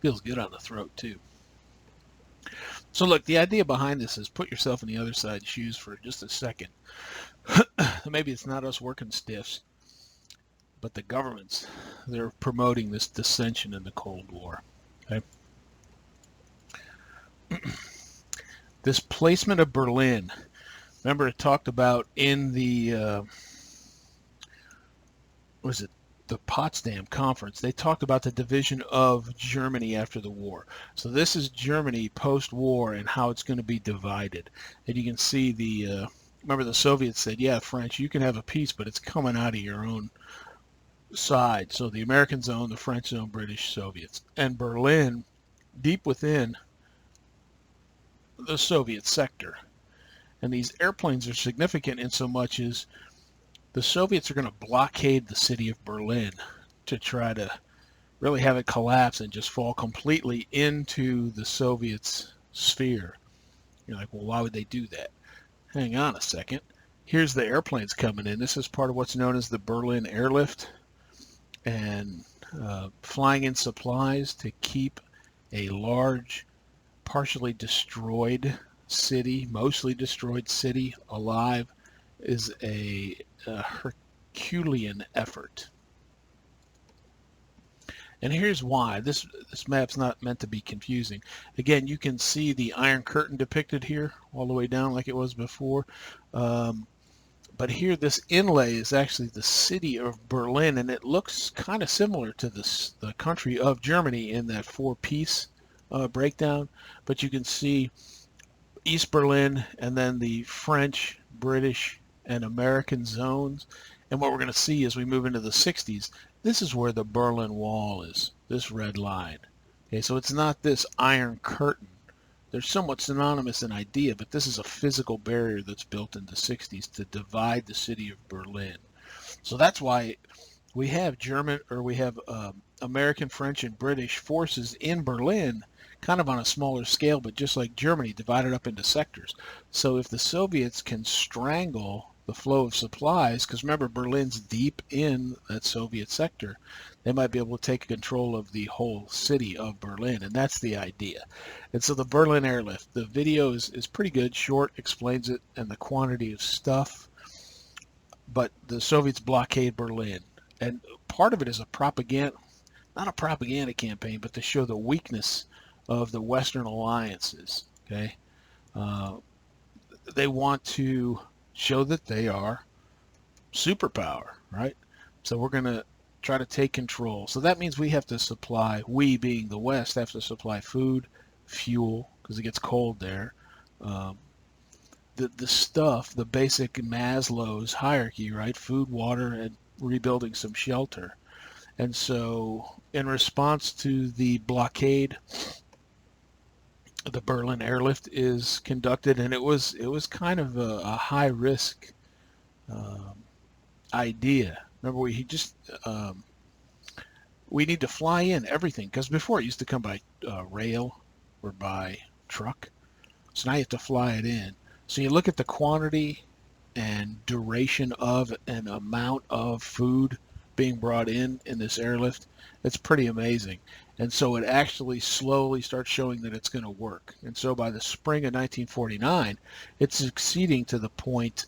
Feels good on the throat, too. So look, the idea behind this is put yourself in the other side's shoes for just a second. Maybe it's not us working stiffs, but the governments, they're promoting this dissension in the Cold War. Okay? This placement of Berlin, remember it talked about in the, the Potsdam Conference, they talked about the division of Germany after the war. So this is Germany post-war and how it's going to be divided. And you can see the, remember the Soviets said, yeah, French, you can have a peace, but it's coming out of your own side. So the Americans own, the French own, British, Soviets. And Berlin, deep within the Soviet sector. And these airplanes are significant in so much as the Soviets are going to blockade the city of Berlin to try to really have it collapse and just fall completely into the Soviets' sphere. You're like, well, why would they do that? Hang on a second. Here's the airplanes coming in. This is part of what's known as the Berlin Airlift and flying in supplies to keep a large, partially destroyed city, mostly destroyed city alive is a Herculean effort. And here's why. This map's not meant to be confusing. Again, you can see the Iron Curtain depicted here all the way down like it was before. But here this inlay is actually the city of Berlin, and it looks kind of similar to the country of Germany in that four-piece breakdown. But you can see East Berlin and then the French, British, and American zones. And what we're going to see as we move into the 60s, this is where the Berlin Wall is, this red line. Okay, so it's not this Iron Curtain. They're somewhat synonymous in idea, but this is a physical barrier that's built in the 60s to divide the city of Berlin. So that's why we have American, French, and British forces in Berlin, kind of on a smaller scale, but just like Germany, divided up into sectors. So if the Soviets can strangle the flow of supplies, because remember Berlin's deep in that Soviet sector, they might be able to take control of the whole city of Berlin, and that's the idea. And so the Berlin Airlift, the video is pretty good, short, explains it and the quantity of stuff, but the Soviets blockade Berlin, and part of it is a propaganda, not a propaganda campaign, but to show the weakness of the Western alliances. Okay, they want to show that they are superpower, right? So we're going to try to take control. So that means we have to supply, we being the West, have to supply food, fuel, because it gets cold there. The stuff, the basic Maslow's hierarchy, right? Food, water, and rebuilding some shelter. And so in response to the blockade the Berlin airlift is conducted, and it was kind of a high risk um, idea. Remember, um, we need to fly in everything because before it used to come by rail or by truck. So now you have to fly it in. So you look at the quantity and duration of and amount of food being brought in this airlift. It's pretty amazing. And so it actually slowly starts showing that it's going to work. And so by the spring of 1949, it's succeeding to the point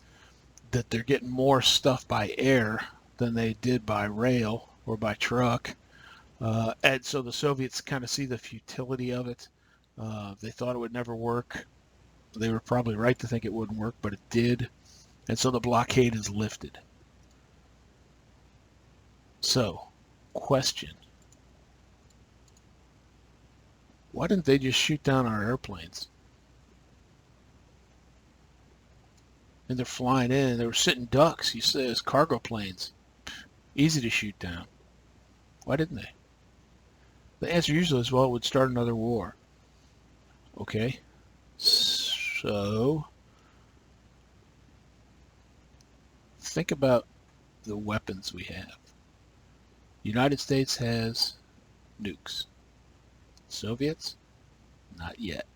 that they're getting more stuff by air than they did by rail or by truck. And so the Soviets kind of see the futility of it. They thought it would never work. They were probably right to think it wouldn't work, but it did. And so the blockade is lifted. So, question. Why didn't they just shoot down our airplanes? And they're flying in. They were sitting ducks, he says, cargo planes. Easy to shoot down. Why didn't they? The answer usually is, well, it would start another war. Okay. So, think about the weapons we have. The United States has nukes. Soviets? Not yet.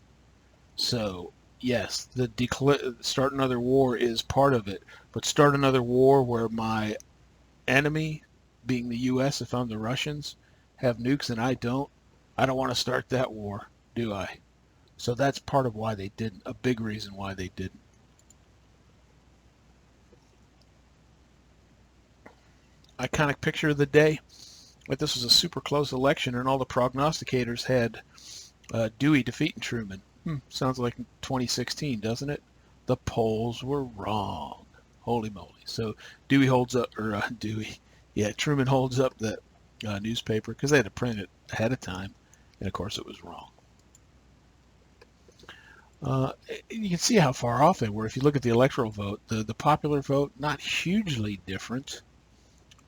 So, yes, start another war is part of it, but start another war where my enemy, being the U.S., if I'm the Russians, have nukes and I don't want to start that war, do I? So that's part of why they didn't, a big reason why they didn't. Iconic picture of the day. But this was a super close election, and all the prognosticators had Dewey defeating Truman. Sounds like 2016, doesn't it? The polls were wrong. Holy moly. So Dewey holds up, or Truman holds up that newspaper because they had to print it ahead of time, and of course it was wrong. You can see how far off they were. If you look at the electoral vote, the popular vote, not hugely different,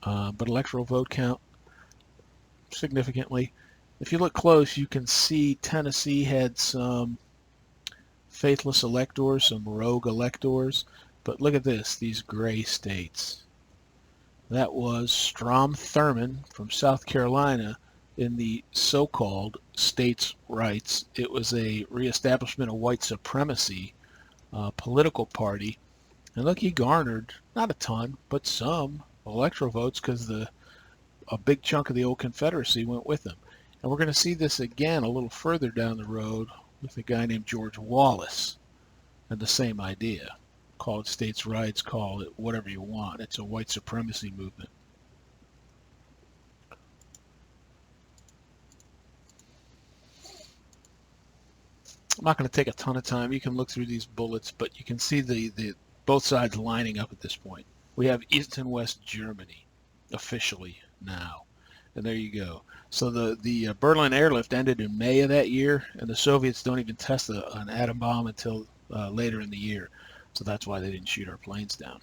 but electoral vote count significantly. If you look close, you can see Tennessee had some faithless electors, some rogue electors. But look at this, these gray states. That was Strom Thurmond from South Carolina in the so-called states' rights. It was a reestablishment of white supremacy political party. And look, he garnered, not a ton, but some electoral votes because a big chunk of the old Confederacy went with him. And we're going to see this again a little further down the road with a guy named George Wallace and the same idea. Call it states' rights, call it whatever you want. It's a white supremacy movement. I'm not going to take a ton of time. You can look through these bullets, but you can see the both sides lining up at this point. We have East and West Germany officially now. And there you go. So the Berlin airlift ended in May of that year, and the Soviets don't even test an atom bomb until later in the year. So that's why they didn't shoot our planes down.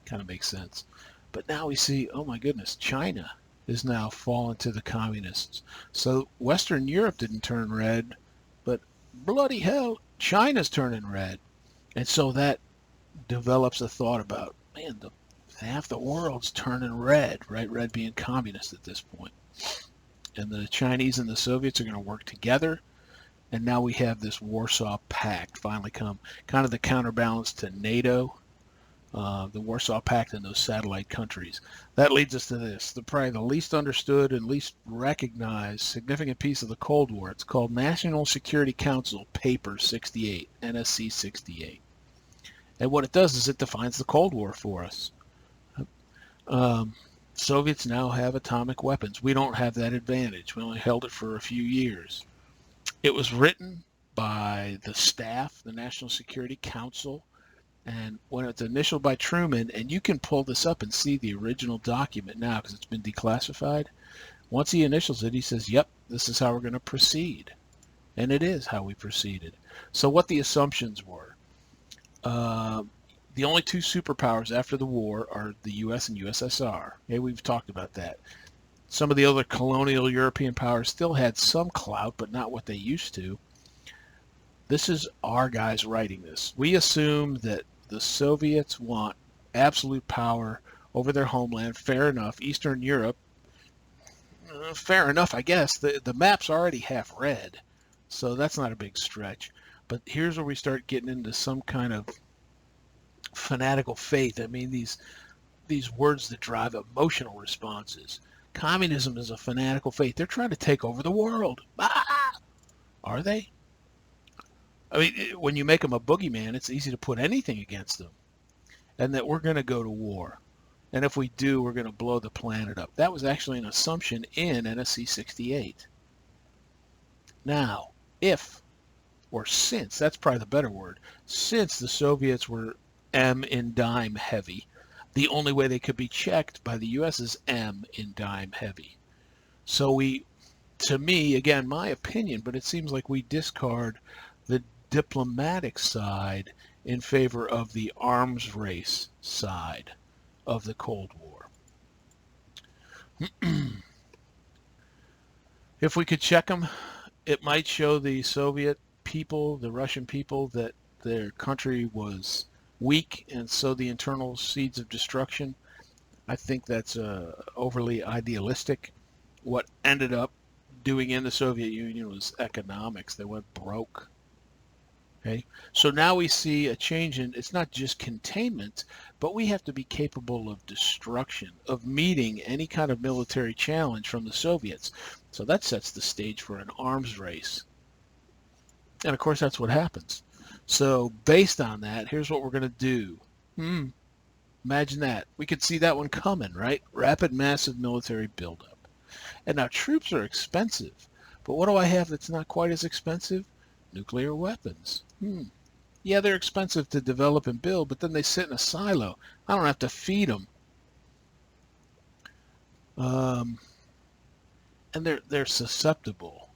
Kind of makes sense. But now we see, oh my goodness, China is now fallen to the communists. So Western Europe didn't turn red, but bloody hell, China's turning red. And so that develops a thought about, man, half the world's turning red, right? Red being communist at this point. And the Chinese and the Soviets are going to work together. And now we have this Warsaw Pact finally come, kind of the counterbalance to NATO, the Warsaw Pact and those satellite countries. That leads us to this, probably the least understood and least recognized significant piece of the Cold War. It's called National Security Council Paper 68, NSC 68. And what it does is it defines the Cold War for us. Soviets now have atomic weapons. We don't have that advantage. We only held it for a few years. It was written by the staff, the National Security Council, and when it's initialed by Truman, and you can pull this up and see the original document now because it's been declassified. Once he initials it, he says, yep, this is how we're going to proceed. And it is how we proceeded. So what the assumptions were. The only two superpowers after the war are the U.S. and USSR. Okay, we've talked about that. Some of the other colonial European powers still had some clout, but not what they used to. This is our guys writing this. We assume that the Soviets want absolute power over their homeland. Fair enough. Eastern Europe, fair enough, I guess. The map's already half red, so that's not a big stretch. But here's where we start getting into some kind of fanatical faith. I mean, these words that drive emotional responses. Communism is a fanatical faith. They're trying to take over the world. Ah! Are they? I mean, when you make them a boogeyman, it's easy to put anything against them. And that we're going to go to war. And if we do, we're going to blow the planet up. That was actually an assumption in NSC 68. Now, if, or since, that's probably the better word, since the Soviets were M in dime heavy, the only way they could be checked by the U.S. is M in dime heavy. So we, to me, again, my opinion, but it seems like we discard the diplomatic side in favor of the arms race side of the Cold War. If we could check them, it might show the Soviet people, the Russian people, that their country was weak and sow the internal seeds of destruction. I think that's overly idealistic. What ended up doing in the Soviet Union was economics. They went broke. Okay, so now we see a change in, it's not just containment, but we have to be capable of destruction, of meeting any kind of military challenge from the Soviets. So that sets the stage for an arms race. And of course, that's what happens. So based on that, here's what we're going to do. Imagine that. We could see that one coming, right? Rapid, massive military buildup. And now troops are expensive. But what do I have that's not quite as expensive? Nuclear weapons. Yeah, they're expensive to develop and build, but then they sit in a silo. I don't have to feed them. And they're susceptible,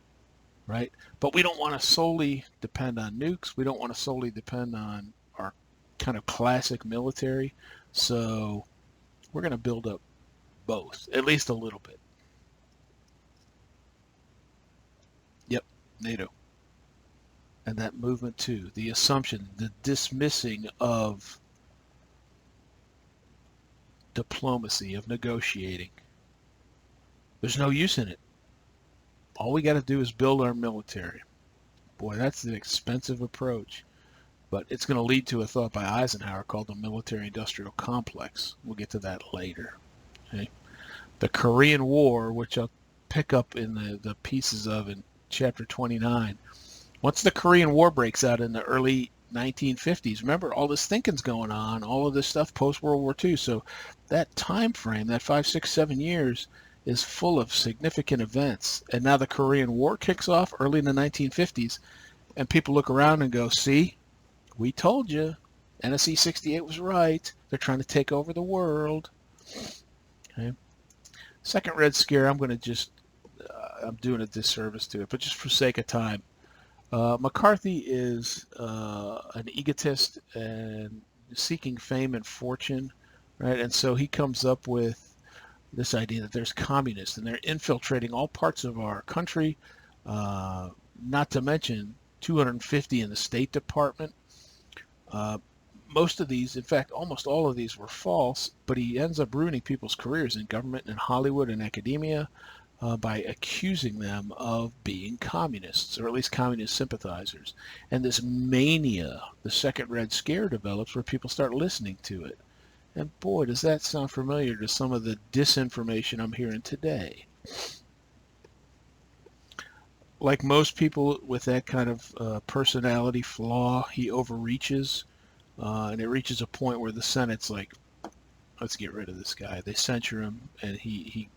right? But we don't want to solely depend on nukes. We don't want to solely depend on our kind of classic military. So we're going to build up both, at least a little bit. Yep, NATO. And that movement too, the assumption, the dismissing of diplomacy, of negotiating. There's no use in it. All we got to do is build our military. Boy, that's an expensive approach, but it's going to lead to a thought by Eisenhower called the military-industrial complex. We'll get to that later. Okay? The Korean War, which I'll pick up in the pieces of in chapter 29. Once the Korean War breaks out in the early 1950s, remember all this thinking's going on, all of this stuff post-World War II. So that time frame, that 5, 6, 7 years, is full of significant events. And now the Korean War kicks off early in the 1950s, and people look around and go, see, we told you, NSC 68 was right. They're trying to take over the world. Okay. Second Red Scare, I'm going to just, I'm doing a disservice to it, but just for sake of time, McCarthy is an egotist and seeking fame and fortune, right? And so he comes up with this idea that there's communists and they're infiltrating all parts of our country, not to mention 250 in the State Department. Most of these, in fact, almost all of these were false, but he ends up ruining people's careers in government and Hollywood and academia by accusing them of being communists, or at least communist sympathizers. And this mania, the Second Red Scare, develops where people start listening to it. And boy, does that sound familiar to some of the disinformation I'm hearing today. Like most people with that kind of personality flaw, he overreaches, and it reaches a point where the Senate's like, let's get rid of this guy. They censure him, and he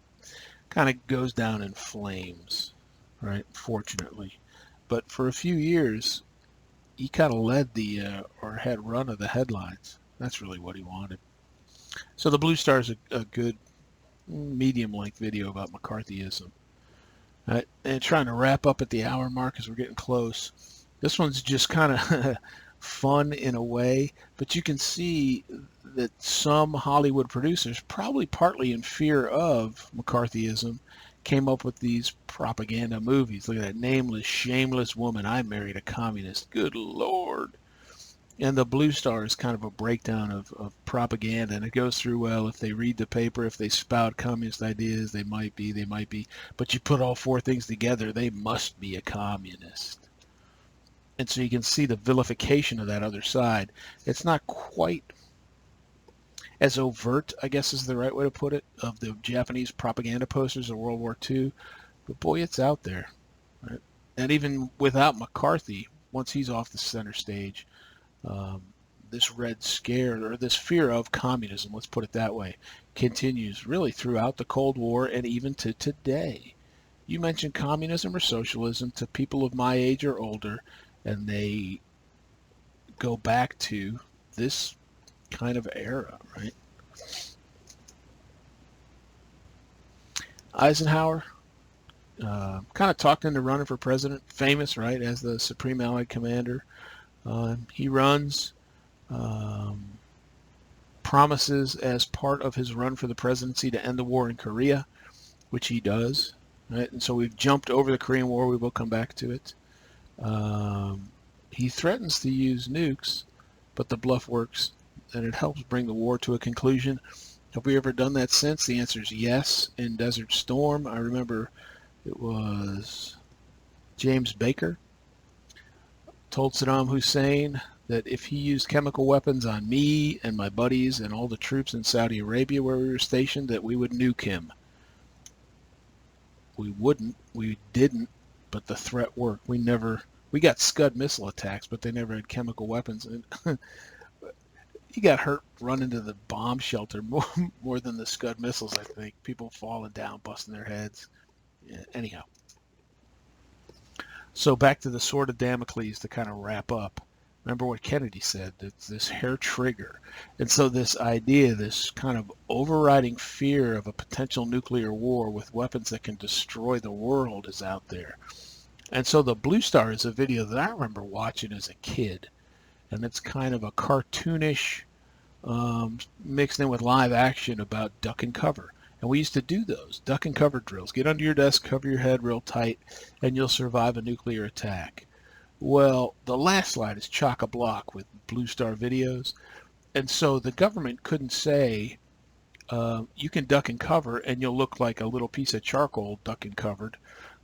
kind of goes down in flames, right? Fortunately. But for a few years, he kind of led or had run of the headlines. That's really what he wanted. So the Blue Star is a good medium-length video about McCarthyism. And trying to wrap up at the hour mark as we're getting close. This one's just kind of fun in a way, but you can see that some Hollywood producers, probably partly in fear of McCarthyism, came up with these propaganda movies. Look at that nameless, shameless woman. I married a communist. Good Lord. And the Blue Star is kind of a breakdown of propaganda, and it goes through, well, if they read the paper, if they spout communist ideas, they might be, but you put all four things together, they must be a communist. And so you can see the vilification of that other side. It's not quite as overt, I guess is the right way to put it, of the Japanese propaganda posters of World War II, but boy, it's out there. Right? And even without McCarthy, once he's off the center stage, this red scare, or this fear of communism, let's put it that way, continues really throughout the Cold War and even to today. You mention communism or socialism to people of my age or older, and they go back to this kind of era, right? Eisenhower kind of talked into running for president, famous, right, as the Supreme Allied Commander. He runs, promises as part of his run for the presidency to end the war in Korea, which he does. Right? And so we've jumped over the Korean War. We will come back to it. He threatens to use nukes, but the bluff works, and it helps bring the war to a conclusion. Have we ever done that since? The answer is yes. In Desert Storm, I remember it was James Baker told Saddam Hussein that if he used chemical weapons on me and my buddies and all the troops in Saudi Arabia where we were stationed, that we would nuke him. We wouldn't. We didn't, but the threat worked. We got Scud missile attacks, but they never had chemical weapons. And he got hurt running to the bomb shelter more than the Scud missiles, I think. People falling down, busting their heads. Yeah, anyhow. So back to the sword of Damocles to kind of wrap up. Remember what Kennedy said, it's this hair trigger. And so this idea, this kind of overriding fear of a potential nuclear war with weapons that can destroy the world is out there. And so the Blue Star is a video that I remember watching as a kid. And it's kind of a cartoonish mixed in with live action about duck and cover. And we used to do those duck and cover drills. Get under your desk, cover your head real tight, and you'll survive a nuclear attack. Well, the last slide is chock-a-block with Blue Star videos. And so the government couldn't say, you can duck and cover and you'll look like a little piece of charcoal duck and covered,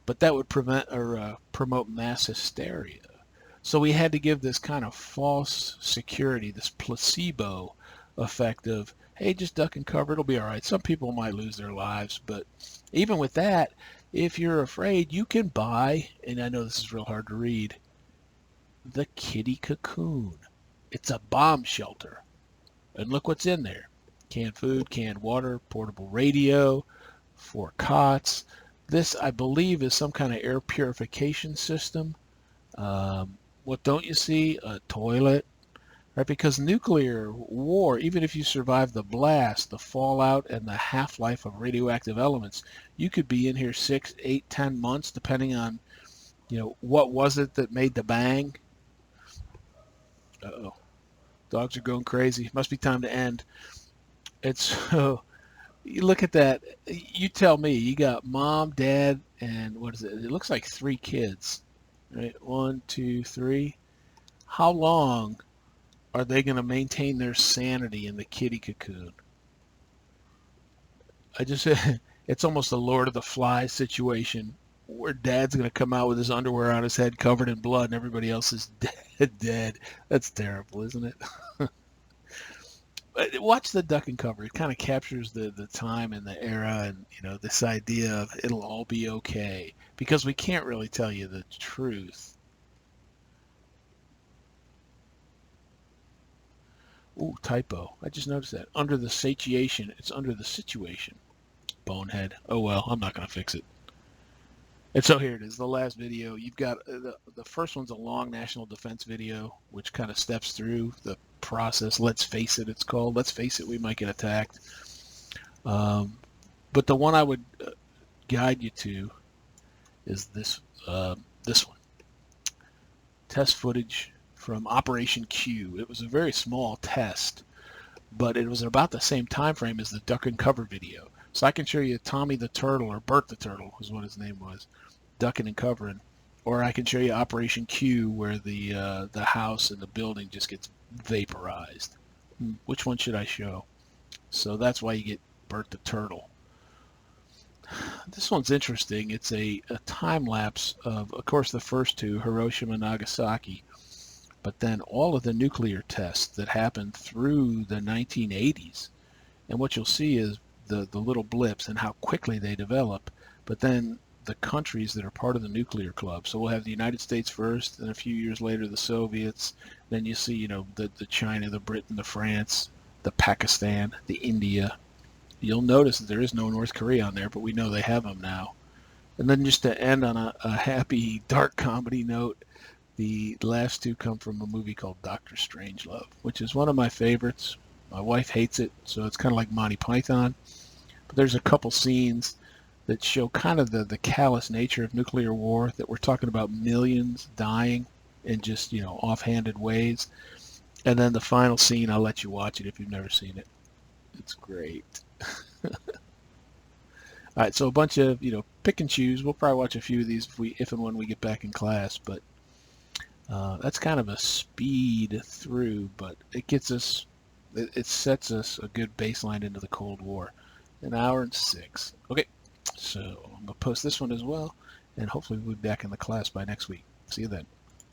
but that would prevent or promote mass hysteria. So we had to give this kind of false security, this placebo effect of, hey, just duck and cover, it'll be all right. Some people might lose their lives, but even with that, if you're afraid, you can buy, and I know this is real hard to read, the Kitty Cocoon. It's a bomb shelter. And look what's in there. Canned food, canned water, portable radio, 4 cots. This, I believe, is some kind of air purification system. What don't you see? A toilet. Right? Because nuclear war, even if you survive the blast, the fallout, and the half-life of radioactive elements, you could be in here 6, 8, 10 months, depending on, what was it that made the bang. Uh-oh. Dogs are going crazy. Must be time to end. It's so, you look at that, you tell me, you got mom, dad, and what is it? It looks like 3 kids, right? 1, 2, 3. How long are they going to maintain their sanity in the kitty cocoon? It's almost a Lord of the Flies situation where dad's going to come out with his underwear on his head covered in blood and everybody else is dead. That's terrible, isn't it? But watch the duck and cover. It kind of captures the time and the era and, this idea of it'll all be okay, because we can't really tell you the truth. Ooh, typo. I just noticed that. Under the satiation, it's under the situation. Bonehead. Oh well, I'm not going to fix it. And so here it is, the last video. You've got the first one's a long national defense video, which kind of steps through the process. Let's face it, it's called. Let's face it, we might get attacked. But the one I would guide you to is this one. Test footage from Operation Q. It was a very small test, but it was about the same time frame as the duck and cover video. So I can show you Tommy the Turtle, or Bert the Turtle is what his name was, ducking and covering. Or I can show you Operation Q, where the house and the building just gets vaporized. Which one should I show? So that's why you get Bert the Turtle. This one's interesting. It's a time lapse of course, the first two, Hiroshima and Nagasaki, but then all of the nuclear tests that happened through the 1980s. And what you'll see is the little blips and how quickly they develop, but then the countries that are part of the nuclear club. So we'll have the United States first, and a few years later the Soviets. Then you see, the China, the Britain, the France, the Pakistan, the India. You'll notice that there is no North Korea on there, but we know they have them now. And then just to end on a happy, dark comedy note, the last two come from a movie called Dr. Strangelove, which is one of my favorites. My wife hates it, so it's kind of like Monty Python. But there's a couple scenes that show kind of the callous nature of nuclear war, that we're talking about millions dying in just, offhanded ways. And then the final scene, I'll let you watch it if you've never seen it. It's great. All right, so a bunch of, pick and choose. We'll probably watch a few of these if and when we get back in class, but that's kind of a speed through, but it gets us, it sets us a good baseline into the Cold War. 1 hour and 6. Okay, so I'm going to post this one as well, and hopefully we'll be back in the class by next week. See you then.